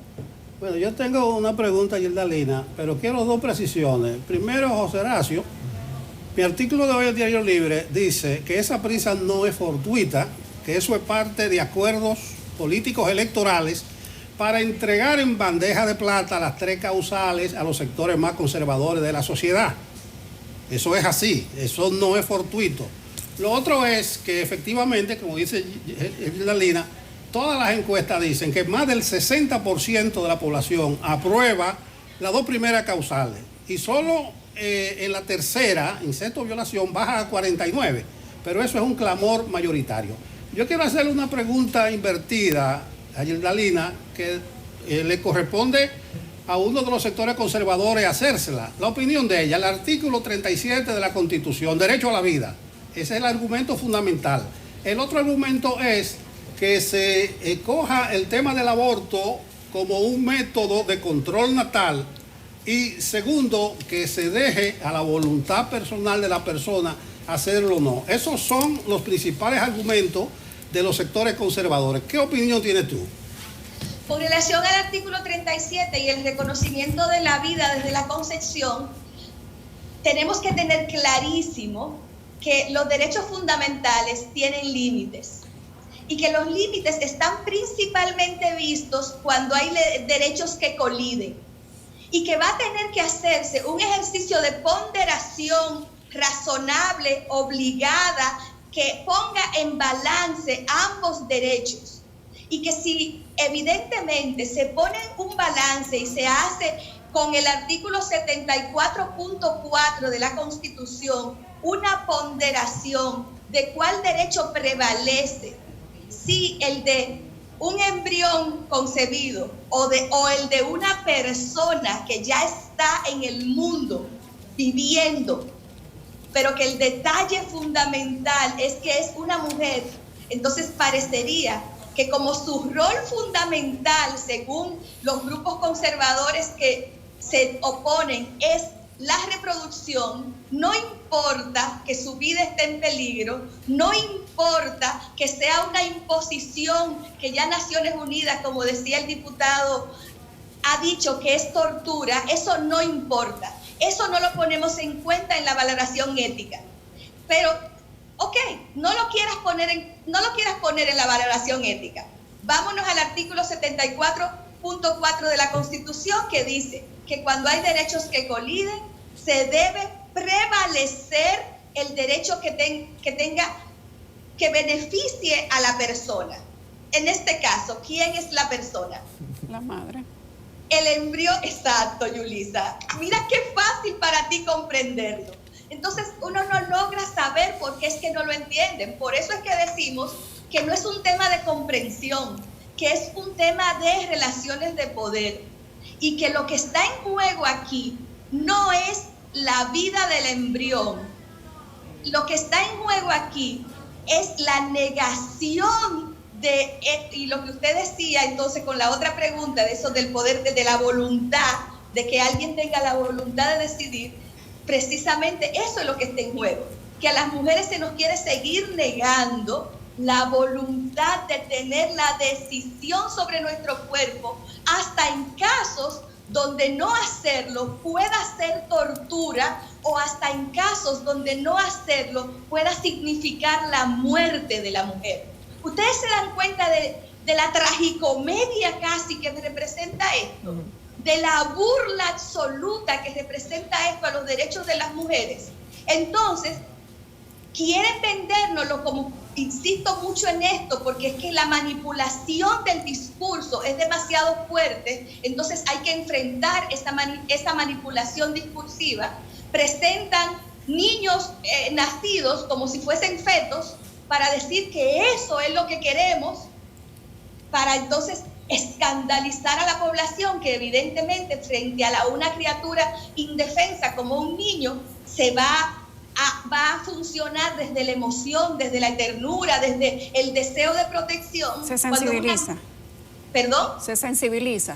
Bueno, yo tengo una pregunta, Gildalina, pero quiero dos precisiones. Primero, José Horacio, mi artículo de hoy en Diario Libre dice que esa prisa no es fortuita, que eso es parte de acuerdos políticos electorales para entregar en bandeja de plata las tres causales a los sectores más conservadores de la sociedad. Eso es así, eso no es fortuito. Lo otro es que efectivamente, como dice Gildalina, todas las encuestas dicen que más del 60% de la población aprueba las dos primeras causales y solo en la tercera, incesto o violación, baja a 49%, pero eso es un clamor mayoritario. Yo quiero hacerle una pregunta invertida a Gildalina que le corresponde a uno de los sectores conservadores hacérsela. La opinión de ella, el artículo 37 de la Constitución, derecho a la vida. Ese es el argumento fundamental. El otro argumento es que se coja el tema del aborto como un método de control natal y segundo, que se deje a la voluntad personal de la persona hacerlo o no. Esos son los principales argumentos de los sectores conservadores. ¿Qué opinión tienes tú? Con relación al artículo 37 y el reconocimiento de la vida desde la concepción, tenemos que tener clarísimo que los derechos fundamentales tienen límites y que los límites están principalmente vistos cuando hay derechos que coliden y que va a tener que hacerse un ejercicio de ponderación razonable, obligada, que ponga en balance ambos derechos y que si evidentemente se pone un balance y se hace con el artículo 74.4 de la Constitución una ponderación de cuál derecho prevalece, si el de un embrión concebido o el de una persona que ya está en el mundo viviendo, pero que el detalle fundamental es que es una mujer, entonces parecería que como su rol fundamental, según los grupos conservadores que se oponen, es la reproducción, no importa que su vida esté en peligro, no importa que sea una imposición que ya Naciones Unidas, como decía el diputado, ha dicho que es tortura, eso no importa. Eso no lo ponemos en cuenta en la valoración ética. Pero, ok, no lo quieras poner en la valoración ética. Vámonos al artículo 74.4 de la Constitución, que dice que cuando hay derechos que coliden, se debe prevalecer el derecho que beneficie a la persona. En este caso, ¿quién es la persona? La madre. El embrión, exacto, Yulisa. Mira qué fácil para ti comprenderlo. Entonces, uno no logra saber por qué es que no lo entienden. Por eso es que decimos que no es un tema de comprensión, que es un tema de relaciones de poder. Y que lo que está en juego aquí no es la vida del embrión. Lo que está en juego aquí es la negación y lo que usted decía entonces con la otra pregunta de eso del poder, de la voluntad, de que alguien tenga la voluntad de decidir, precisamente eso es lo que está en juego, que a las mujeres se nos quiere seguir negando la voluntad de tener la decisión sobre nuestro cuerpo, hasta en casos donde no hacerlo pueda ser tortura o hasta en casos donde no hacerlo pueda significar la muerte de la mujer. Ustedes se dan cuenta de la tragicomedia casi que representa esto, de la burla absoluta que representa esto a los derechos de las mujeres. Entonces, quieren vendérnoslo como, insisto mucho en esto, porque es que la manipulación del discurso es demasiado fuerte, entonces hay que enfrentar esa manipulación discursiva. Presentan niños nacidos como si fuesen fetos, para decir que eso es lo que queremos, para entonces escandalizar a la población, que evidentemente frente a una criatura indefensa como un niño, se va a funcionar desde la emoción, desde la ternura, desde el deseo de protección. Se sensibiliza. ¿Perdón? Se sensibiliza.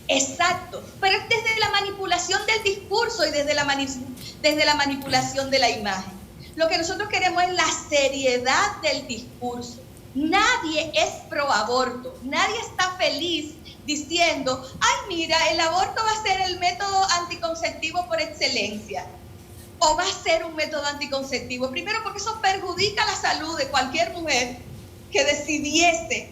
Exacto, pero es desde la manipulación del discurso y desde la manipulación de la imagen. Lo que nosotros queremos es la seriedad del discurso. Nadie es pro aborto, nadie está feliz diciendo, ay mira, el aborto va a ser el método anticonceptivo por excelencia, o va a ser un método anticonceptivo. Primero porque eso perjudica la salud de cualquier mujer que decidiese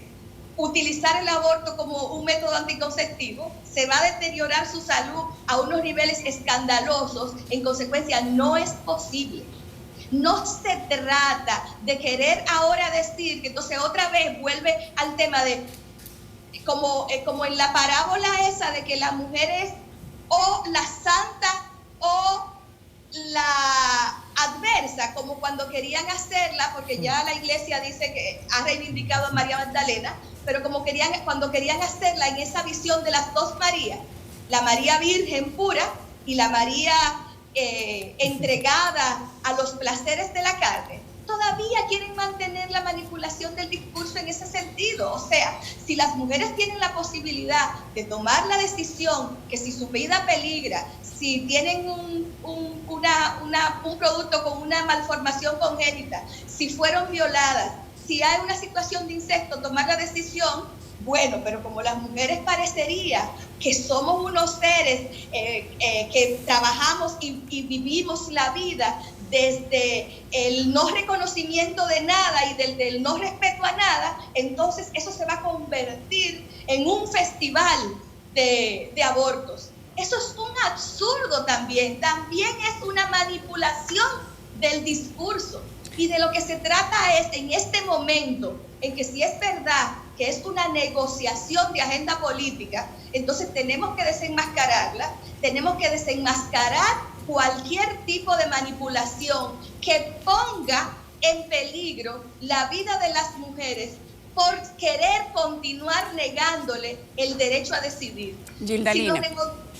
utilizar el aborto como un método anticonceptivo, se va a deteriorar su salud a unos niveles escandalosos, en consecuencia no es posible. No se trata de querer ahora decir que entonces otra vez vuelve al tema de, como en la parábola esa de que la mujer es o la santa o la adversa, como cuando querían hacerla, porque ya la iglesia dice que ha reivindicado a María Magdalena, pero cuando querían hacerla en esa visión de las dos Marías, la María Virgen pura y la María entregada a los placeres de la carne, todavía quieren mantener la manipulación del discurso en ese sentido. O sea, si las mujeres tienen la posibilidad de tomar la decisión que si su vida peligra, si tienen un producto con una malformación congénita, si fueron violadas, si hay una situación de incesto, tomar la decisión. Bueno, pero como las mujeres parecería que somos unos seres que trabajamos y vivimos la vida desde el no reconocimiento de nada y desde el no respeto a nada, entonces eso se va a convertir en un festival de abortos. Eso es un absurdo también es una manipulación del discurso. Y de lo que se trata es, en este momento, en que si es verdad que es una negociación de agenda política, entonces tenemos que desenmascararla, tenemos que desenmascarar cualquier tipo de manipulación que ponga en peligro la vida de las mujeres por querer continuar negándole el derecho a decidir. Gildalina.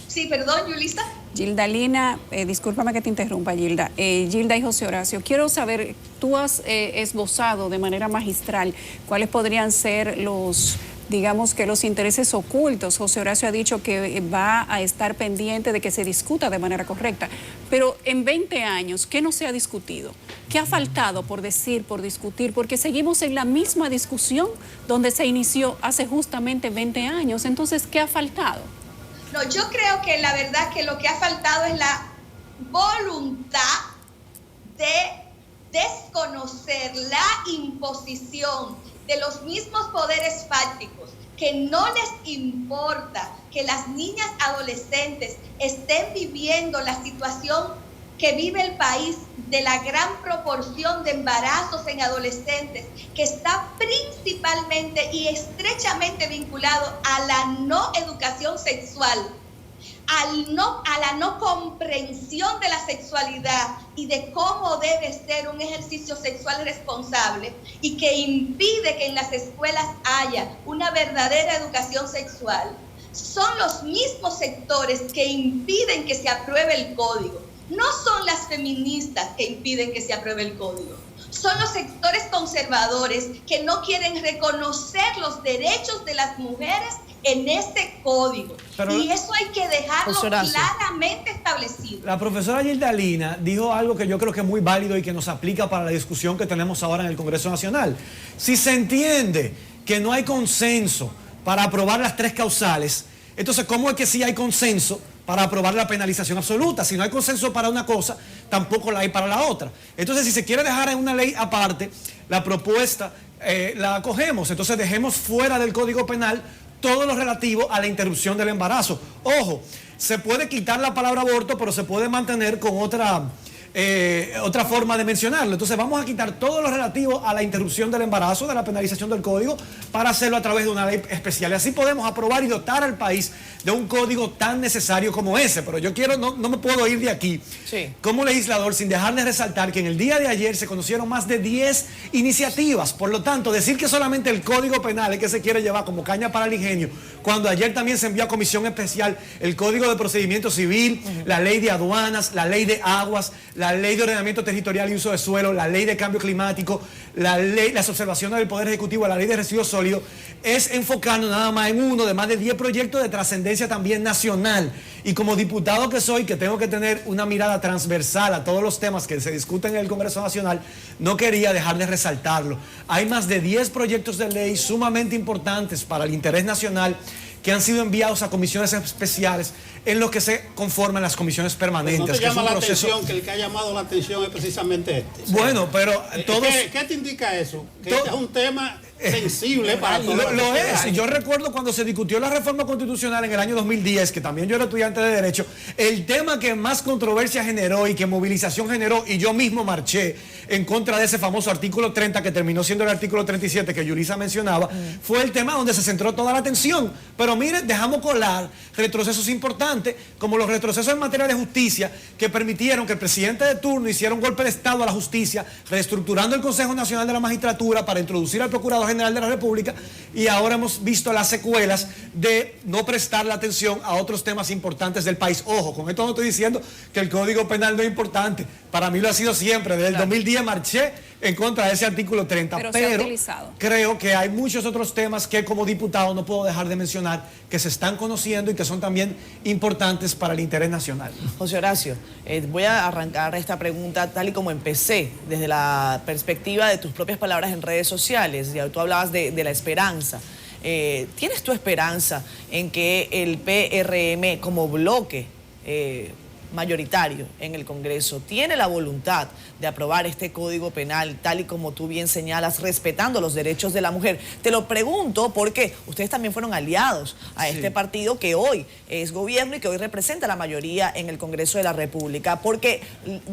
Sí, perdón, Yulisa. Gildalina, discúlpame que te interrumpa, Gilda. Gilda y José Horacio, quiero saber, tú has esbozado de manera magistral cuáles podrían ser los, digamos que los intereses ocultos. José Horacio ha dicho que va a estar pendiente de que se discuta de manera correcta, pero en 20 años, ¿qué no se ha discutido? ¿Qué ha faltado por decir, por discutir? Porque seguimos en la misma discusión donde se inició hace justamente 20 años. Entonces, ¿qué ha faltado? No, yo creo que la verdad que lo que ha faltado es la voluntad de desconocer la imposición de los mismos poderes fácticos, que no les importa que las niñas adolescentes estén viviendo la situación que vive el país de la gran proporción de embarazos en adolescentes, que está principalmente y estrechamente vinculado a la no educación sexual, a la no comprensión de la sexualidad y de cómo debe ser un ejercicio sexual responsable, y que impide que en las escuelas haya una verdadera educación sexual, son los mismos sectores que impiden que se apruebe el código. No son las feministas que impiden que se apruebe el código, son los sectores conservadores que no quieren reconocer los derechos de las mujeres en este código. Pero, y eso hay que dejarlo claramente establecido. La profesora Gildalina dijo algo que yo creo que es muy válido y que nos aplica para la discusión que tenemos ahora en el Congreso Nacional. Si se entiende que no hay consenso para aprobar las 3 causales, entonces ¿cómo es que sí hay consenso para aprobar la penalización absoluta? Si no hay consenso para una cosa, tampoco la hay para la otra. Entonces, si se quiere dejar en una ley aparte, la propuesta la acogemos. Entonces, dejemos fuera del Código Penal todo lo relativo a la interrupción del embarazo. Ojo, se puede quitar la palabra aborto, pero se puede mantener con otra forma de mencionarlo. Entonces vamos a quitar todo lo relativo a la interrupción del embarazo, de la penalización del código, para hacerlo a través de una ley especial. Y así podemos aprobar y dotar al país de un código tan necesario como ese. Pero yo quiero, no me puedo ir de aquí como legislador sin dejar de resaltar que en el día de ayer se conocieron más de 10 iniciativas. Por lo tanto, decir que solamente el Código Penal es que se quiere llevar como caña para el ingenio, cuando ayer también se envió a comisión especial el Código de Procedimiento Civil, la Ley de Aduanas, la Ley de Aguas, la Ley de Ordenamiento Territorial y Uso de Suelo, la Ley de Cambio Climático, las observaciones del Poder Ejecutivo, la Ley de Residuos Sólidos, es enfocarnos nada más en uno de más de 10 proyectos de trascendencia también nacional. Y como diputado que soy, que tengo que tener una mirada transversal a todos los temas que se discuten en el Congreso Nacional, no quería dejar de resaltarlo. Hay más de 10 proyectos de ley sumamente importantes para el interés nacional que han sido enviados a comisiones especiales en los que se conforman las comisiones permanentes. ¿No te llama la atención que el que ha llamado la atención es precisamente este? Bueno, pero todos... ¿Qué te indica eso? Que este es un tema sensible para todos. Lo es. Yo recuerdo cuando se discutió la reforma constitucional en el año 2010, que también yo era estudiante de Derecho, el tema que más controversia generó y que movilización generó, y yo mismo marché en contra de ese famoso artículo 30, que terminó siendo el artículo 37 que Yulisa mencionaba, fue el tema donde se centró toda la atención. Pero miren, dejamos colar retrocesos importantes, como los retrocesos en materia de justicia, que permitieron que el presidente de turno hiciera un golpe de Estado a la justicia, reestructurando el Consejo Nacional de la Magistratura para introducir al Procurador General de la República, y ahora hemos visto las secuelas de no prestar la atención a otros temas importantes del país. Ojo, con esto no estoy diciendo que el Código Penal no es importante, para mí lo ha sido siempre. Desde el 2010 marché en contra de ese artículo 30, pero creo que hay muchos otros temas que como diputado no puedo dejar de mencionar, que se están conociendo y que son también importantes para el interés nacional. José Horacio, voy a arrancar esta pregunta tal y como empecé, desde la perspectiva de tus propias palabras en redes sociales. Ya tú hablabas de la esperanza. ¿Tienes tu esperanza en que el PRM como bloque mayoritario en el Congreso tiene la voluntad de aprobar este Código Penal, tal y como tú bien señalas, respetando los derechos de la mujer. Te lo pregunto porque ustedes también fueron aliados a este partido que hoy es gobierno y que hoy representa la mayoría en el Congreso de la República, porque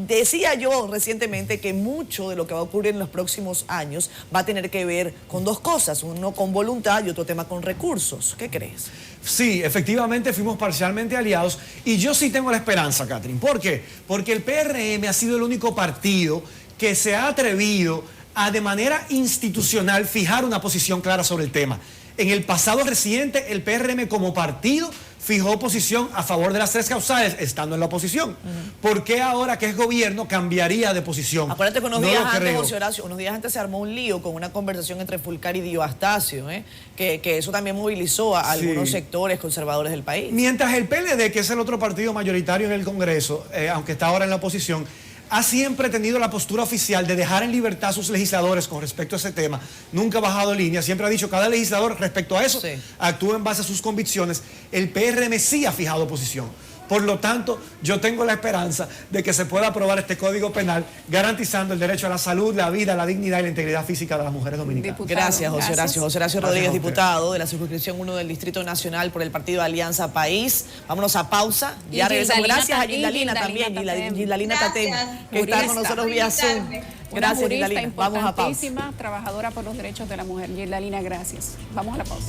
decía yo recientemente que mucho de lo que va a ocurrir en los próximos años va a tener que ver con dos cosas, uno con voluntad y otro tema con recursos. ¿Qué crees? Sí, efectivamente fuimos parcialmente aliados y yo sí tengo la esperanza, Catherine. ¿Por qué? Porque el PRM ha sido el único partido que se ha atrevido a de manera institucional fijar una posición clara sobre el tema. En el pasado reciente, el PRM como partido fijó posición a favor de las 3 causales, estando en la oposición. ¿Por qué ahora que es gobierno cambiaría de posición? Acuérdate que unos días antes, José Horacio, unos días antes se armó un lío con una conversación entre Fulcar y Dio Astacio, que eso también movilizó a algunos sectores conservadores del país. Mientras el PLD, que es el otro partido mayoritario en el Congreso, aunque está ahora en la oposición, ha siempre tenido la postura oficial de dejar en libertad a sus legisladores con respecto a ese tema, nunca ha bajado línea, siempre ha dicho cada legislador respecto a eso actúa en base a sus convicciones. El PRM sí ha fijado posición. Por lo tanto, yo tengo la esperanza de que se pueda aprobar este Código Penal garantizando el derecho a la salud, la vida, la dignidad y la integridad física de las mujeres dominicanas. Gracias, José Horacio. José Horacio Rodríguez, diputado de la circunscripción 1 del Distrito Nacional por el Partido Alianza País. Vámonos a pausa. Ya regresamos. Gracias a Gildalina también, Gildalina Tatem, que está con nosotros vía Zoom. Gracias, Gildalina. Vamos a pausa. Trabajadora por los derechos de la mujer. Gildalina, gracias. Vamos a la pausa.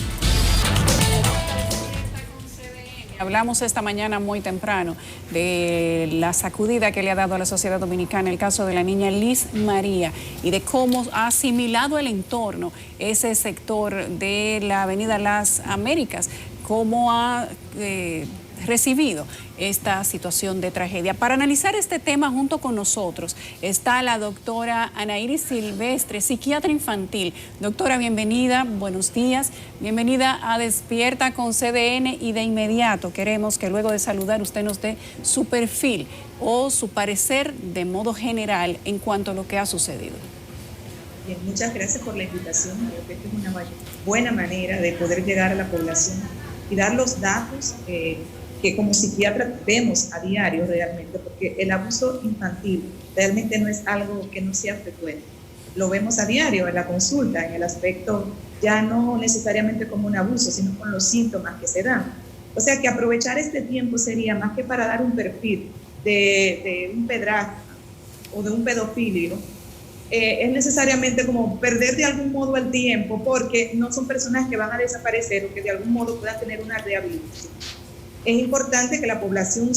Hablamos esta mañana muy temprano de la sacudida que le ha dado a la sociedad dominicana el caso de la niña Liz María y de cómo ha asimilado el entorno ese sector de la Avenida Las Américas, cómo ha recibido esta situación de tragedia. Para analizar este tema junto con nosotros está la doctora Anairis Silvestre, psiquiatra infantil. Doctora, bienvenida, buenos días, bienvenida a Despierta con CDN y de inmediato queremos que luego de saludar usted nos dé su perfil o su parecer de modo general en cuanto a lo que ha sucedido. Bien, muchas gracias por la invitación. Creo que esta es una buena manera de poder llegar a la población y dar los datos que como psiquiatra vemos a diario realmente, porque el abuso infantil realmente no es algo que no sea frecuente. Lo vemos a diario en la consulta, en el aspecto ya no necesariamente como un abuso, sino con los síntomas que se dan. O sea que aprovechar este tiempo sería más que para dar un perfil de un pedrasta o de un pedofílico, es necesariamente como perder de algún modo el tiempo, porque no son personas que van a desaparecer o que de algún modo puedan tener una rehabilitación. Es importante que la población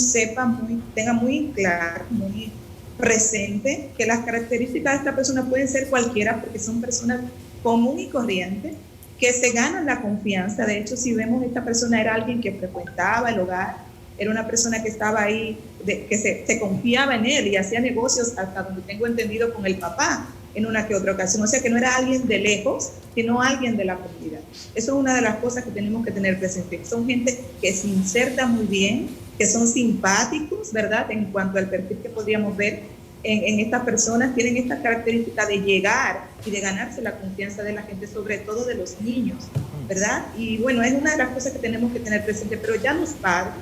tenga muy claro, muy presente que las características de esta persona pueden ser cualquiera, porque son personas comunes y corrientes que se ganan la confianza. De hecho, si vemos esta persona era alguien que frecuentaba el hogar, era una persona que estaba ahí, que se confiaba en él y hacía negocios, hasta donde tengo entendido, con el papá en una que otra ocasión. O sea que no era alguien de lejos, sino alguien de la comunidad. Eso es una de las cosas que tenemos que tener presente. Son gente que se inserta muy bien, que son simpáticos, ¿verdad? En cuanto al perfil que podríamos ver en estas personas, tienen esta característica de llegar y de ganarse la confianza de la gente, sobre todo de los niños, ¿verdad? Y bueno, es una de las cosas que tenemos que tener presente. Pero ya los padres,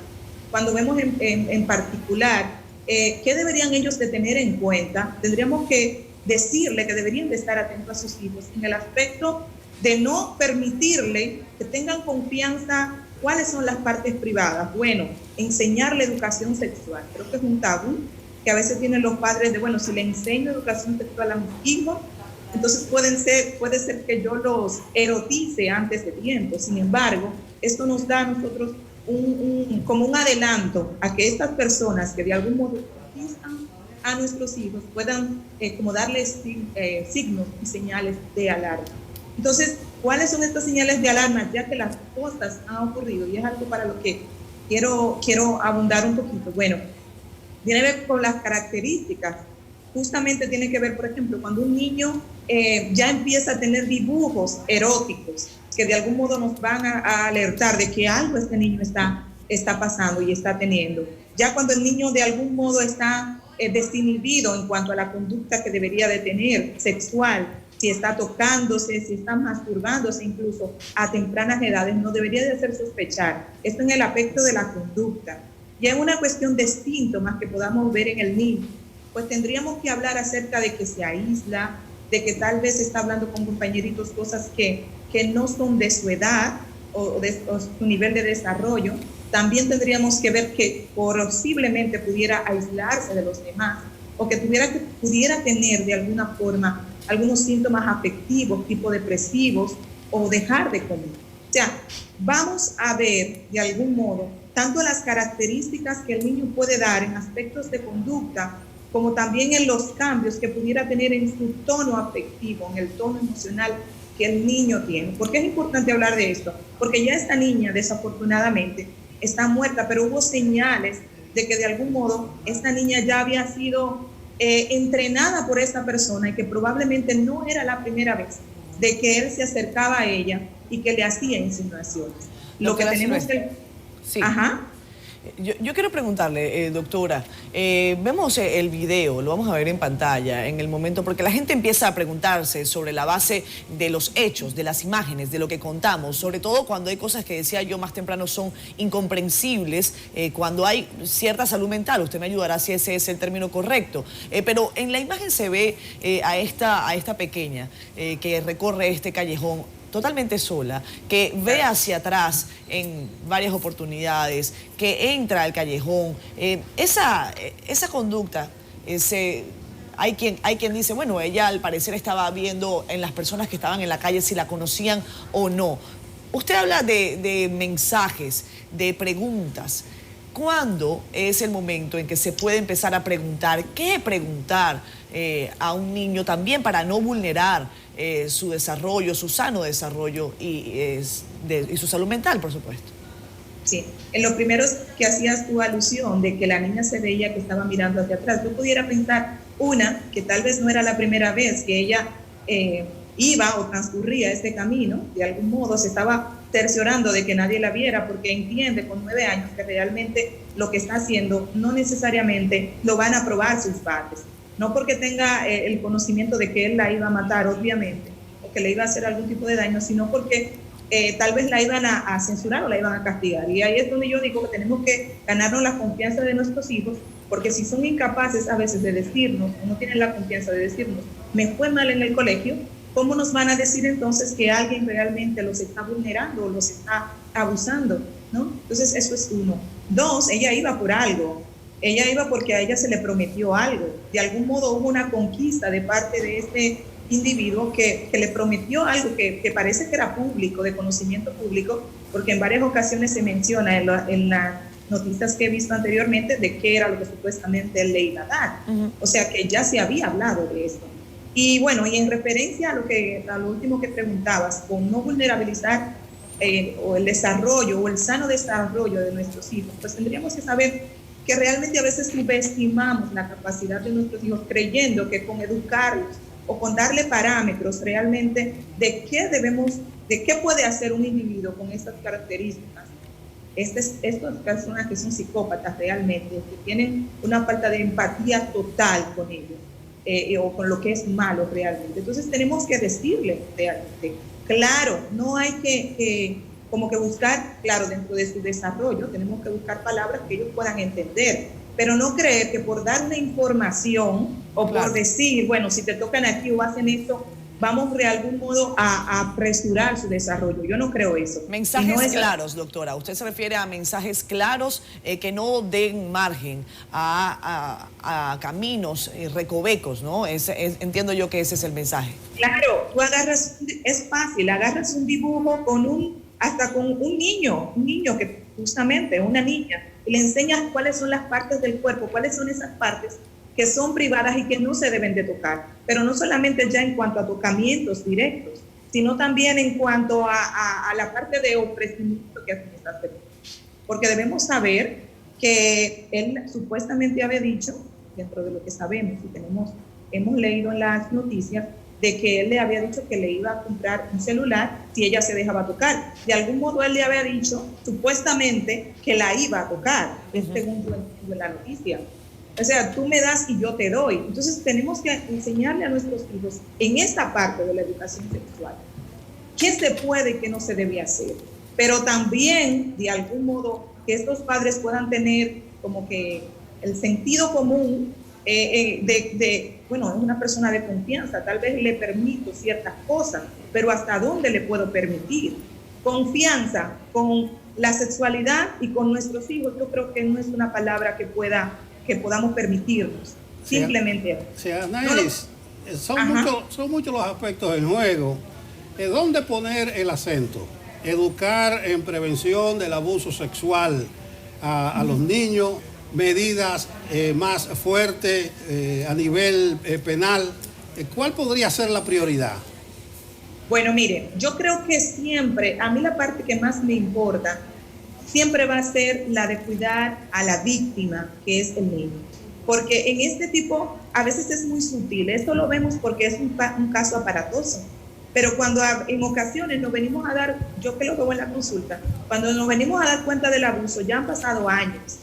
cuando vemos en particular qué deberían ellos de tener en cuenta, tendríamos que decirle que deberían de estar atentos a sus hijos en el aspecto de no permitirle que tengan confianza. ¿Cuáles son las partes privadas? Bueno, enseñarle educación sexual. Creo que es un tabú que a veces tienen los padres de, bueno, si le enseño educación sexual a mis hijos, entonces puede ser que yo los erotice antes de tiempo. Sin embargo, esto nos da a nosotros como un adelanto a que estas personas que de algún modo erotizan a nuestros hijos puedan como darles signos y señales de alarma. Entonces, ¿cuáles son estas señales de alarma? Ya que las cosas han ocurrido, y es algo para lo que quiero abundar un poquito. Bueno, tiene que ver con las características. Justamente tiene que ver, por ejemplo, cuando un niño ya empieza a tener dibujos eróticos que de algún modo nos van a alertar de que algo este niño está pasando y está teniendo. Ya cuando el niño de algún modo está desinhibido en cuanto a la conducta que debería de tener sexual, si está tocándose, si está masturbándose incluso a tempranas edades, no debería de hacer sospechar. Esto en el aspecto de la conducta. Ya en una cuestión de síntomas que podamos ver en el niño, pues tendríamos que hablar acerca de que se aísla, de que tal vez está hablando con compañeritos cosas que no son de su edad o su nivel de desarrollo. También tendríamos que ver que posiblemente pudiera aislarse de los demás o que pudiera tener de alguna forma algunos síntomas afectivos, tipo depresivos, o dejar de comer. O sea, vamos a ver de algún modo tanto las características que el niño puede dar en aspectos de conducta, como también en los cambios que pudiera tener en su tono afectivo, en el tono emocional que el niño tiene. ¿Por qué es importante hablar de esto? Porque ya esta niña, desafortunadamente, está muerta, pero hubo señales de que de algún modo esta niña ya había sido entrenada por esta persona y que probablemente no era la primera vez de que él se acercaba a ella y que le hacía insinuaciones. Lo que tenemos que... Sí. Ajá. Yo quiero preguntarle, doctora, vemos el video, lo vamos a ver en pantalla en el momento, porque la gente empieza a preguntarse sobre la base de los hechos, de las imágenes, de lo que contamos, sobre todo cuando hay cosas que decía yo más temprano son incomprensibles, cuando hay cierta salud mental. Usted me ayudará si ese es el término correcto. Pero en la imagen se ve a esta pequeña que recorre este callejón totalmente sola, que ve hacia atrás en varias oportunidades, que entra al callejón. Esa conducta, hay quien dice, bueno, ella al parecer estaba viendo en las personas que estaban en la calle si la conocían o no. Usted habla de mensajes, de preguntas. ¿Cuándo es el momento en que se puede empezar a preguntar? ¿Qué preguntar a un niño también para no vulnerar su desarrollo, su sano desarrollo y su salud mental, por supuesto? Sí, en lo primero que hacías tu alusión de que la niña se veía que estaba mirando hacia atrás, yo pudiera pensar, que tal vez no era la primera vez que ella iba o transcurría este camino, de algún modo se estaba cerciorando de que nadie la viera, porque entiende con 9 años que realmente lo que está haciendo no necesariamente lo van a probar sus padres. No porque tenga el conocimiento de que él la iba a matar, obviamente, o que le iba a hacer algún tipo de daño, sino porque tal vez la iban a censurar o la iban a castigar. Y ahí es donde yo digo que tenemos que ganarnos la confianza de nuestros hijos, porque si son incapaces a veces de decirnos, o no tienen la confianza de decirnos, me fue mal en el colegio, ¿cómo nos van a decir entonces que alguien realmente los está vulnerando o los está abusando? ¿No? Entonces eso es uno. 2, ella iba por algo. Ella iba porque a ella se le prometió algo. De algún modo hubo una conquista de parte de este individuo que le prometió algo que parece que era público, de conocimiento público, porque en varias ocasiones se menciona en las noticias que he visto anteriormente de qué era lo que supuestamente él le iba a dar. O sea que ya se había hablado de esto. Y bueno, y en referencia a lo último que preguntabas, con no vulnerabilizar o el desarrollo o el sano desarrollo de nuestros hijos, pues tendríamos que saber que realmente a veces subestimamos la capacidad de nuestros hijos creyendo que con educarlos o con darle parámetros realmente de qué puede hacer un individuo con estas características. Estas personas que son psicópatas realmente, que tienen una falta de empatía total con ellos. O con lo que es malo realmente. Entonces tenemos que decirle realmente, claro, no hay que buscar, claro, dentro de su desarrollo, tenemos que buscar palabras que ellos puedan entender, pero no creer que por dar una información o por decir, bueno, si te tocan aquí o hacen esto, vamos de algún modo a apresurar su desarrollo. Yo no creo eso. Mensajes claros, doctora. Usted se refiere a mensajes claros que no den margen a caminos recovecos, ¿no? Entiendo yo que ese es el mensaje. Claro, tú es fácil, agarras un dibujo hasta con un niño que justamente, una niña, y le enseñas cuáles son las partes del cuerpo, cuáles son esas partes que son privadas y que no se deben de tocar, pero no solamente ya en cuanto a tocamientos directos, sino también en cuanto a la parte de ofrecimiento que hacen estas personas. Porque debemos saber que él supuestamente había dicho, dentro de lo que sabemos y hemos leído en las noticias, de que él le había dicho que le iba a comprar un celular si ella se dejaba tocar. De algún modo él le había dicho, supuestamente, que la iba a tocar, según la noticia. O sea, tú me das y yo te doy. Entonces tenemos que enseñarle a nuestros hijos en esta parte de la educación sexual qué se puede y qué no se debe hacer. pero también de algún modo que estos padres puedan tener como que el sentido común bueno, es una persona de confianza, tal vez le permito ciertas cosas, pero ¿hasta dónde le puedo permitir? Confianza con la sexualidad y con nuestros hijos, yo creo que no es una palabra que podamos permitirnos, simplemente. Son muchos los aspectos en juego. ¿Dónde poner el acento? Educar en prevención del abuso sexual a los niños, medidas más fuertes a nivel penal. ¿Cuál podría ser la prioridad? Bueno, mire, yo creo que siempre, a mí la parte que más me importa, siempre va a ser la de cuidar a la víctima, que es el niño. Porque en este tipo, a veces es muy sutil, esto lo vemos porque es un caso aparatoso. Pero cuando en ocasiones nos venimos a dar, yo que lo veo en la consulta, cuando nos venimos a dar cuenta del abuso, ya han pasado años,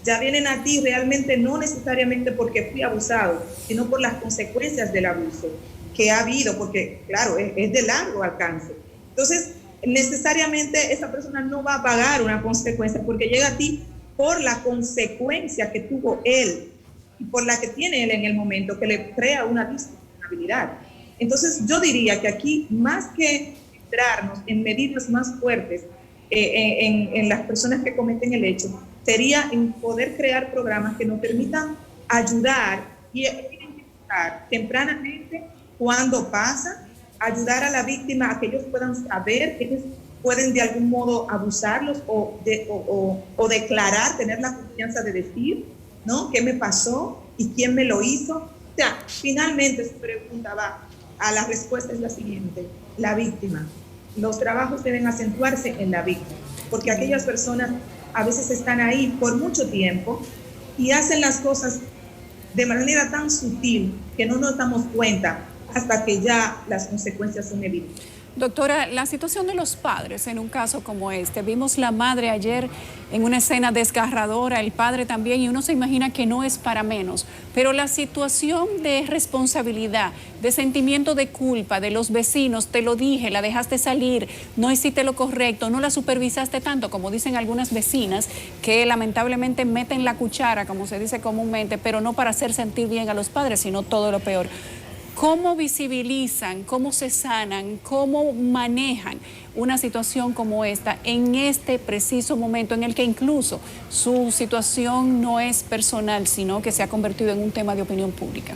ya vienen a ti realmente no necesariamente porque fui abusado, sino por las consecuencias del abuso que ha habido, porque claro, es de largo alcance. Entonces, necesariamente esa persona no va a pagar una consecuencia porque llega a ti por la consecuencia que tuvo él y por la que tiene él en el momento, que le crea una disfuncionalidad. Entonces, yo diría que aquí, más que centrarnos en medidas más fuertes en las personas que cometen el hecho, sería en poder crear programas que nos permitan ayudar y identificar tempranamente cuándo pasa, ayudar a la víctima a que ellos puedan saber que ellos pueden de algún modo abusarlos o declarar, tener la confianza de decir, ¿no? ¿Qué me pasó y quién me lo hizo? O sea, finalmente su pregunta va a la respuesta es la siguiente: la víctima. Los trabajos deben acentuarse en la víctima, porque aquellas personas a veces están ahí por mucho tiempo y hacen las cosas de manera tan sutil que no nos damos cuenta hasta que ya las consecuencias son evidentes. Doctora, la situación de los padres en un caso como este, vimos la madre ayer en una escena desgarradora, el padre también, y uno se imagina que no es para menos, pero la situación de responsabilidad, de sentimiento de culpa de los vecinos, te lo dije, la dejaste salir, no hiciste lo correcto, no la supervisaste tanto, como dicen algunas vecinas, que lamentablemente meten la cuchara, como se dice comúnmente, pero no para hacer sentir bien a los padres, sino todo lo peor. ¿Cómo visibilizan, cómo se sanan, cómo manejan una situación como esta en este preciso momento en el que incluso su situación no es personal, sino que se ha convertido en un tema de opinión pública?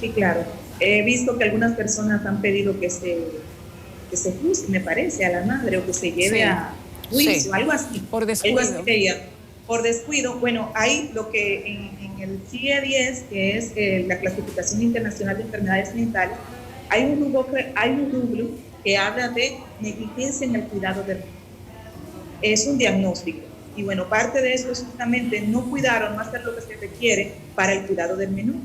Sí, claro. He visto que algunas personas han pedido que se juzgue, me parece, a la madre o que se lleve a juicio, algo así. Por descuido. Algo así por descuido. Bueno, hay lo que en el CIE-10, que es la Clasificación Internacional de Enfermedades Mentales, hay un rubro que habla de negligencia en el cuidado del niño. Es un diagnóstico. Y bueno, parte de eso es justamente no cuidar o no hacer lo que se requiere para el cuidado del menor.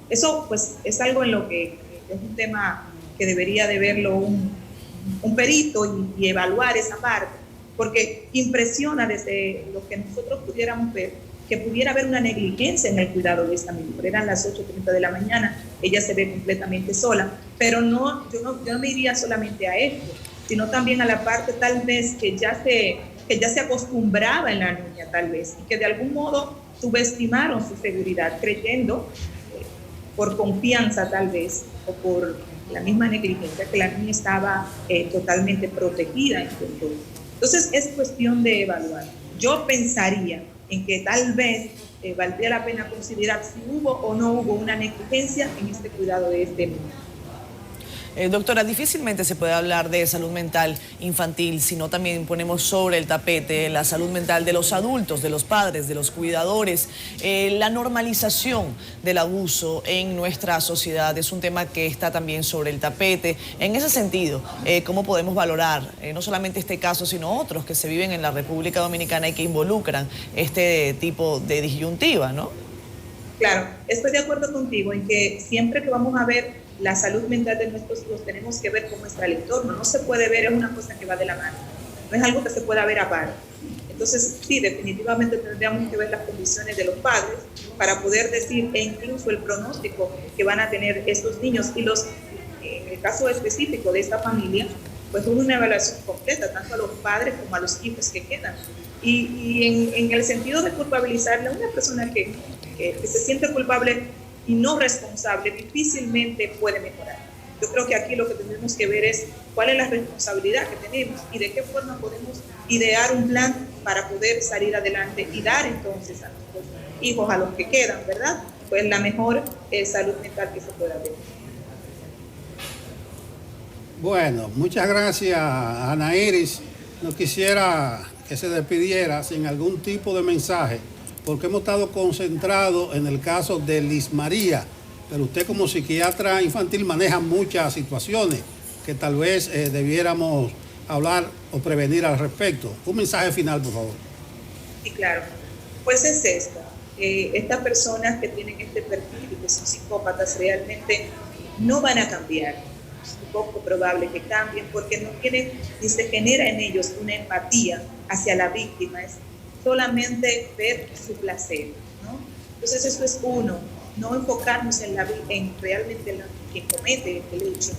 Eso pues es algo en lo que es un tema que debería de verlo un perito y evaluar esa parte, porque impresiona desde lo que nosotros pudiéramos ver que pudiera haber una negligencia en el cuidado de esta menor. Eran las 8:30 de la mañana, ella se ve completamente sola, pero yo no me iría solamente a esto, sino también a la parte tal vez que ya se acostumbraba en la niña tal vez, y que de algún modo subestimaron su seguridad, creyendo, por confianza tal vez, o por la misma negligencia, que la niña estaba totalmente protegida en su entorno. Entonces es cuestión de evaluar. Yo pensaría en que tal vez valdría la pena considerar si hubo o no hubo una negligencia en este cuidado de este niño. Doctora, difícilmente se puede hablar de salud mental infantil si no también ponemos sobre el tapete la salud mental de los adultos, de los padres, de los cuidadores. La normalización del abuso en nuestra sociedad es un tema que está también sobre el tapete. En ese sentido, ¿cómo podemos valorar no solamente este caso, sino otros que se viven en la República Dominicana y que involucran este tipo de disyuntiva, ¿no? Claro, estoy de acuerdo contigo en que siempre que vamos a ver la salud mental de nuestros hijos tenemos que ver cómo está el entorno. No se puede ver, es una cosa que va de la mano, no es algo que se pueda ver aparte. Entonces sí, definitivamente tendríamos que ver las condiciones de los padres para poder decir, e incluso el pronóstico que van a tener estos niños. Y en el caso específico de esta familia, pues una evaluación completa, tanto a los padres como a los hijos que quedan. Y en el sentido de culpabilizarle a una persona que se siente culpable y no responsable, difícilmente puede mejorar. Yo creo que aquí lo que tenemos que ver es cuál es la responsabilidad que tenemos y de qué forma podemos idear un plan para poder salir adelante y dar entonces a nuestros hijos, a los que quedan, ¿verdad?, pues la mejor salud mental que se pueda tener. Bueno, muchas gracias, Ana Iris. No quisiera que se despidiera sin algún tipo de mensaje, porque hemos estado concentrados en el caso de Liz María, pero usted como psiquiatra infantil maneja muchas situaciones que tal vez debiéramos hablar o prevenir al respecto. Un mensaje final, por favor. Sí, claro. Pues es esto. Estas personas que tienen este perfil y que son psicópatas realmente no van a cambiar. Es poco probable que cambien porque no tienen ni se genera en ellos una empatía hacia la víctima. Es solamente ver su placer, ¿no? Entonces eso es uno, no enfocarnos en realmente en quien comete el hecho,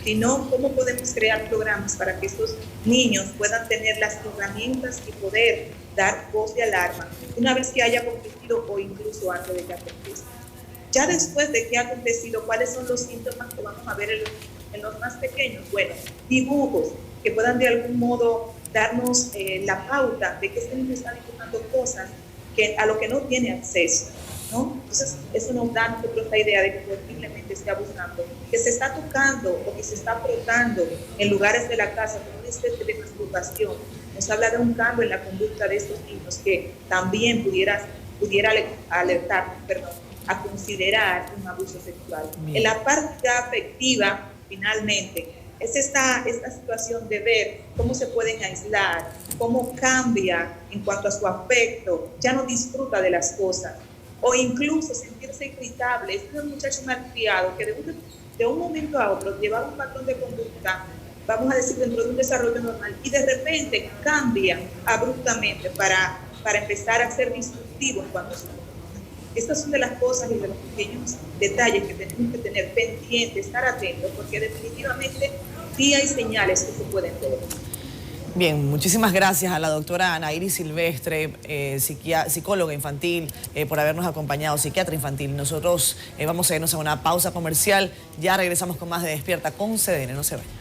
sino cómo podemos crear programas para que estos niños puedan tener las herramientas y poder dar voz de alarma una vez que haya acontecido o incluso antes de que acontezca. Ya después de que ha acontecido, ¿cuáles son los síntomas que vamos a ver en los más pequeños? Bueno, dibujos que puedan de algún modo darnos la pauta de que este niño está dibujando cosas a lo que no tiene acceso, ¿no? Entonces, eso nos da a nosotros la idea de que posiblemente esté abusando, que se está tocando o que se está frotando en lugares de la casa con una especie de masturbación. Nos habla de un cambio en la conducta de estos niños que también pudiera alertar, a considerar un abuso sexual. Bien. En la parte afectiva, finalmente, es esta situación de ver cómo se pueden aislar, cómo cambia en cuanto a su afecto, ya no disfruta de las cosas, o incluso sentirse irritable. Es un muchacho malcriado que de un momento a otro llevaba un patrón de conducta, vamos a decir, dentro de un desarrollo normal, y de repente cambia abruptamente para empezar a ser disruptivo cuando se lo. Estas son de las cosas y de los pequeños detalles que tenemos que tener pendientes, estar atentos, porque definitivamente sí hay señales que se pueden ver. Bien, muchísimas gracias a la doctora Ana Iris Silvestre, psicóloga infantil, por habernos acompañado, psiquiatra infantil. Nosotros vamos a irnos a una pausa comercial. Ya regresamos con más de Despierta con CDN. No se vayan.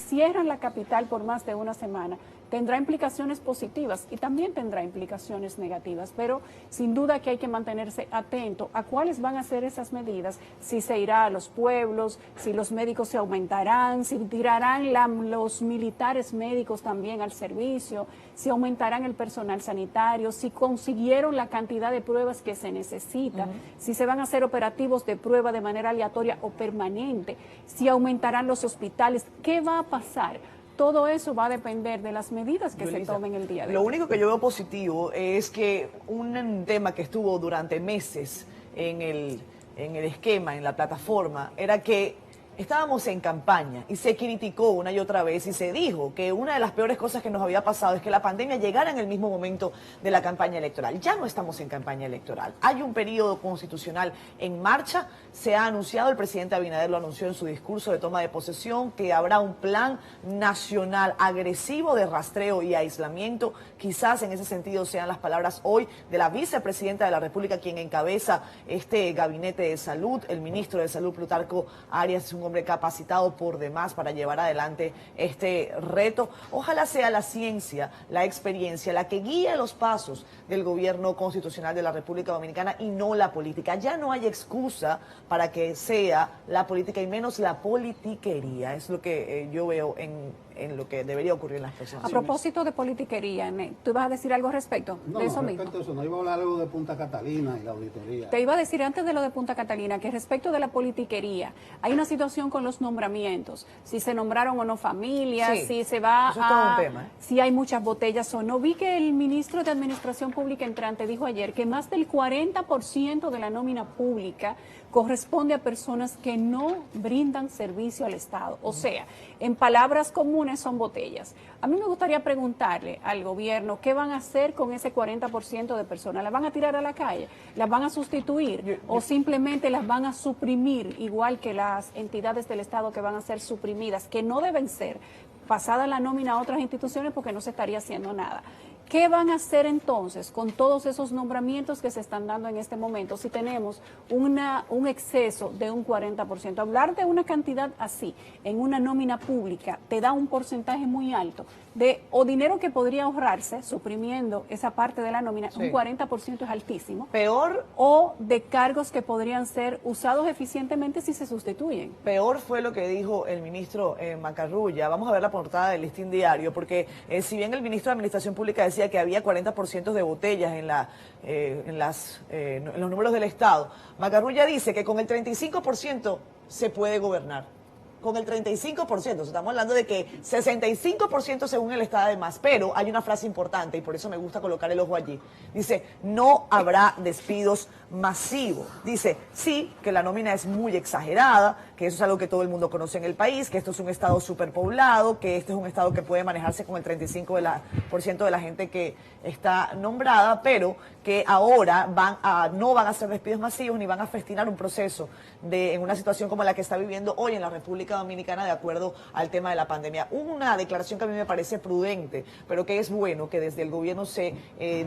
Cierran la capital por más de una semana. Tendrá implicaciones positivas y también tendrá implicaciones negativas, pero sin duda que hay que mantenerse atento a cuáles van a ser esas medidas, si se irá a los pueblos, si los médicos se aumentarán, si tirarán los militares médicos también al servicio, si aumentarán el personal sanitario, si consiguieron la cantidad de pruebas que se necesitan, si se van a hacer operativos de prueba de manera aleatoria o permanente, si aumentarán los hospitales, ¿qué va a pasar? Todo eso va a depender de las medidas que se tomen el día de hoy. Lo único que yo veo positivo es que un tema que estuvo durante meses en el esquema, en la plataforma, era que estábamos en campaña y se criticó una y otra vez y se dijo que una de las peores cosas que nos había pasado es que la pandemia llegara en el mismo momento de la campaña electoral. Ya no estamos en campaña electoral. Hay un periodo constitucional en marcha. Se ha anunciado, el presidente Abinader lo anunció en su discurso de toma de posesión, que habrá un plan nacional agresivo de rastreo y aislamiento. Quizás en ese sentido sean las palabras hoy de la vicepresidenta de la República, quien encabeza este gabinete de salud. El ministro de Salud, Plutarco Arias, es un hombre capacitado por demás para llevar adelante este reto. Ojalá sea la ciencia, la experiencia, la que guíe los pasos del gobierno constitucional de la República Dominicana y no la política. Ya no hay excusa para que sea la política y menos la politiquería. Es lo que yo veo en lo que debería ocurrir en las personas. A propósito de politiquería, ¿tú vas a decir algo respecto de eso mismo? No, eso no, iba a hablar algo de Punta Catalina y la auditoría. Te iba a decir antes de lo de Punta Catalina que respecto de la politiquería, hay una situación con los nombramientos, si se nombraron o no familias, si se va eso es todo un tema, si hay muchas botellas o no. Vi que el ministro de Administración Pública entrante dijo ayer que más del 40% de la nómina pública corresponde a personas que no brindan servicio al Estado. O sea, en palabras comunes, galones son botellas. A mí me gustaría preguntarle al gobierno qué van a hacer con ese 40% de personas. ¿Las van a tirar a la calle? ¿Las van a sustituir? ¿O simplemente las van a suprimir, igual que las entidades del Estado que van a ser suprimidas, que no deben ser, pasada la nómina a otras instituciones porque no se estaría haciendo nada? ¿Qué van a hacer entonces con todos esos nombramientos que se están dando en este momento si tenemos un exceso de un 40%? Hablar de una cantidad así en una nómina pública te da un porcentaje muy alto o dinero que podría ahorrarse suprimiendo esa parte de la nómina. Sí. Un 40% es altísimo. Peor. O de cargos que podrían ser usados eficientemente si se sustituyen. Peor fue lo que dijo el ministro Macarrulla. Vamos a ver la portada del Listín Diario, porque si bien el ministro de Administración Pública decía que había 40% de botellas en los números del Estado, Macarrulla dice que con el 35% se puede gobernar. Con el 35%, estamos hablando de que 65% según el Estado de más, pero hay una frase importante y por eso me gusta colocar el ojo allí. Dice, no habrá despidos masivos. Dice, sí, que la nómina es muy exagerada, que eso es algo que todo el mundo conoce en el país, que esto es un estado superpoblado, que este es un estado que puede manejarse con el 35% de la gente que está nombrada, pero que ahora no van a hacer despidos masivos ni van a festinar un proceso en una situación como la que está viviendo hoy en la República Dominicana de acuerdo al tema de la pandemia. Una declaración que a mí me parece prudente, pero que es bueno que desde el gobierno se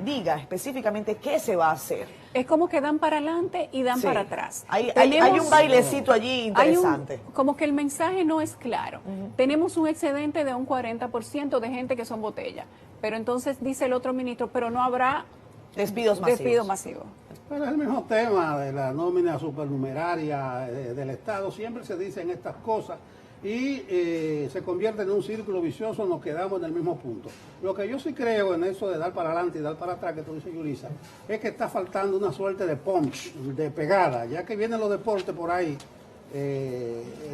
diga específicamente qué se va a hacer. Es como que dan para adelante y dan para atrás. Hay un bailecito allí interesante. Como que el mensaje no es claro. Tenemos un excedente de un 40% de gente que son botellas, pero entonces dice el otro ministro, pero no habrá despidos masivos. Pero es el mismo tema de la nómina supernumeraria del Estado. Siempre se dicen estas cosas y se convierte en un círculo vicioso, nos quedamos en el mismo punto. Lo que yo sí creo en eso de dar para adelante y dar para atrás, que tú dices, Yulisa, es que está faltando una suerte de punch, de pegada, ya que vienen los deportes por ahí,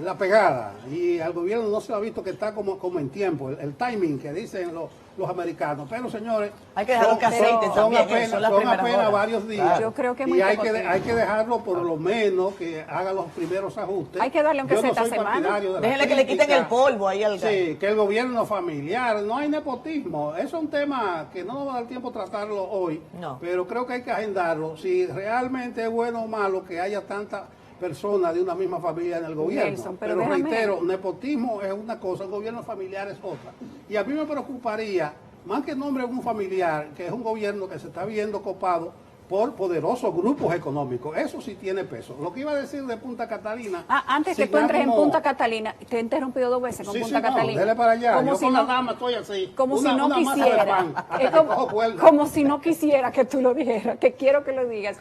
la pegada, y al gobierno no se ha visto que está como en tiempo, el timing que dicen los americanos, pero señores, hay que dejarlo que aceite también, son apenas varios días. Yo creo que y hay que dejarlo por lo menos que haga los primeros ajustes. Hay que darle aunque sea esta semana. Déjenle que le quiten el polvo ahí al Sí, que el gobierno familiar, no hay nepotismo. Eso es un tema que no nos va a dar tiempo tratarlo hoy, pero creo que hay que agendarlo. Si realmente es bueno o malo que haya tanta personas de una misma familia en el gobierno. Nelson, pero reitero, nepotismo es una cosa, el gobierno familiar es otra. Y a mí me preocuparía, más que nombre un familiar, que es un gobierno que se está viendo copado por poderosos grupos económicos. Eso sí tiene peso. Lo que iba a decir de Punta Catalina... antes que tú entres en Punta Catalina, te he interrumpido 2 veces con Punta Catalina. Dele para allá. Como yo si con no, la dama estoy así. Como si no quisiera. Como si no quisiera que tú lo dijeras, que quiero que lo digas.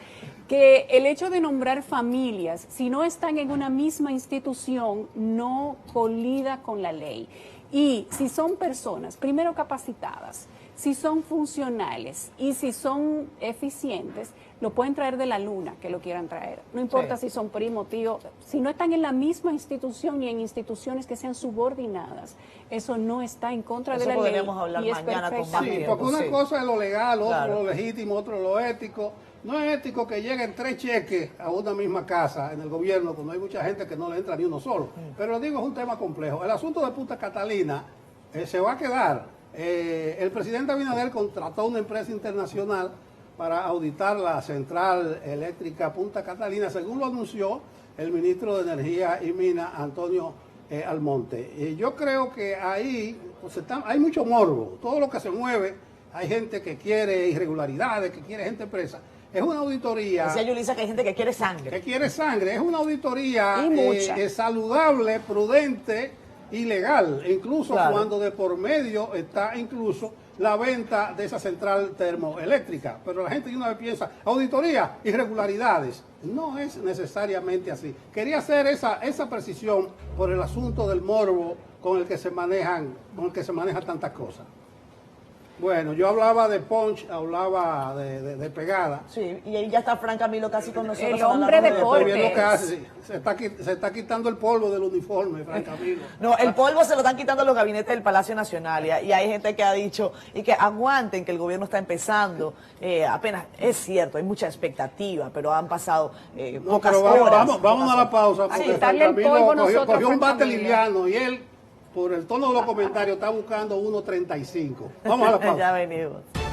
Que el hecho de nombrar familias, si no están en una misma institución, no colida con la ley. Y si son personas, primero capacitadas, si son funcionales y si son eficientes, lo pueden traer de la luna, que lo quieran traer. No importa si son primo, tío, si no están en la misma institución ni en instituciones que sean subordinadas, eso no está en contra de la ley. Eso podríamos hablar mañana con más tiempo. Porque una cosa es lo legal, otro lo legítimo, otro lo ético. No es ético que lleguen 3 cheques a una misma casa en el gobierno, cuando hay mucha gente que no le entra ni uno solo. Pero les digo, es un tema complejo. El asunto de Punta Catalina se va a quedar. El presidente Abinader contrató una empresa internacional para auditar la central eléctrica Punta Catalina, según lo anunció el ministro de Energía y Minas, Antonio Almonte. Yo creo que ahí hay mucho morbo. Todo lo que se mueve, hay gente que quiere irregularidades, que quiere gente presa. Es una auditoría... Decía Yulisa que hay gente que quiere sangre. Que quiere sangre. Es una auditoría saludable, prudente y legal. Incluso cuando de por medio está incluso la venta de esa central termoeléctrica. Pero la gente de una vez piensa, auditoría, irregularidades. No es necesariamente así. Quería hacer esa precisión por el asunto del morbo con el que se manejan tantas cosas. Bueno, yo hablaba de punch, hablaba de pegada. Sí, y ahí ya está Fran Camilo casi con nosotros. El hombre de se está quitando el polvo del uniforme, Fran Camilo. No, el polvo se lo están quitando los gabinetes del Palacio Nacional y hay gente que ha dicho y que aguanten que el gobierno está empezando. Apenas, es cierto, hay mucha expectativa, pero han pasado pocas horas. Vamos a la pausa, porque Fran Camilo cogió un bate liviano y él por el tono de los comentarios, está buscando 1.35. Vamos a la pausa. Ya venimos.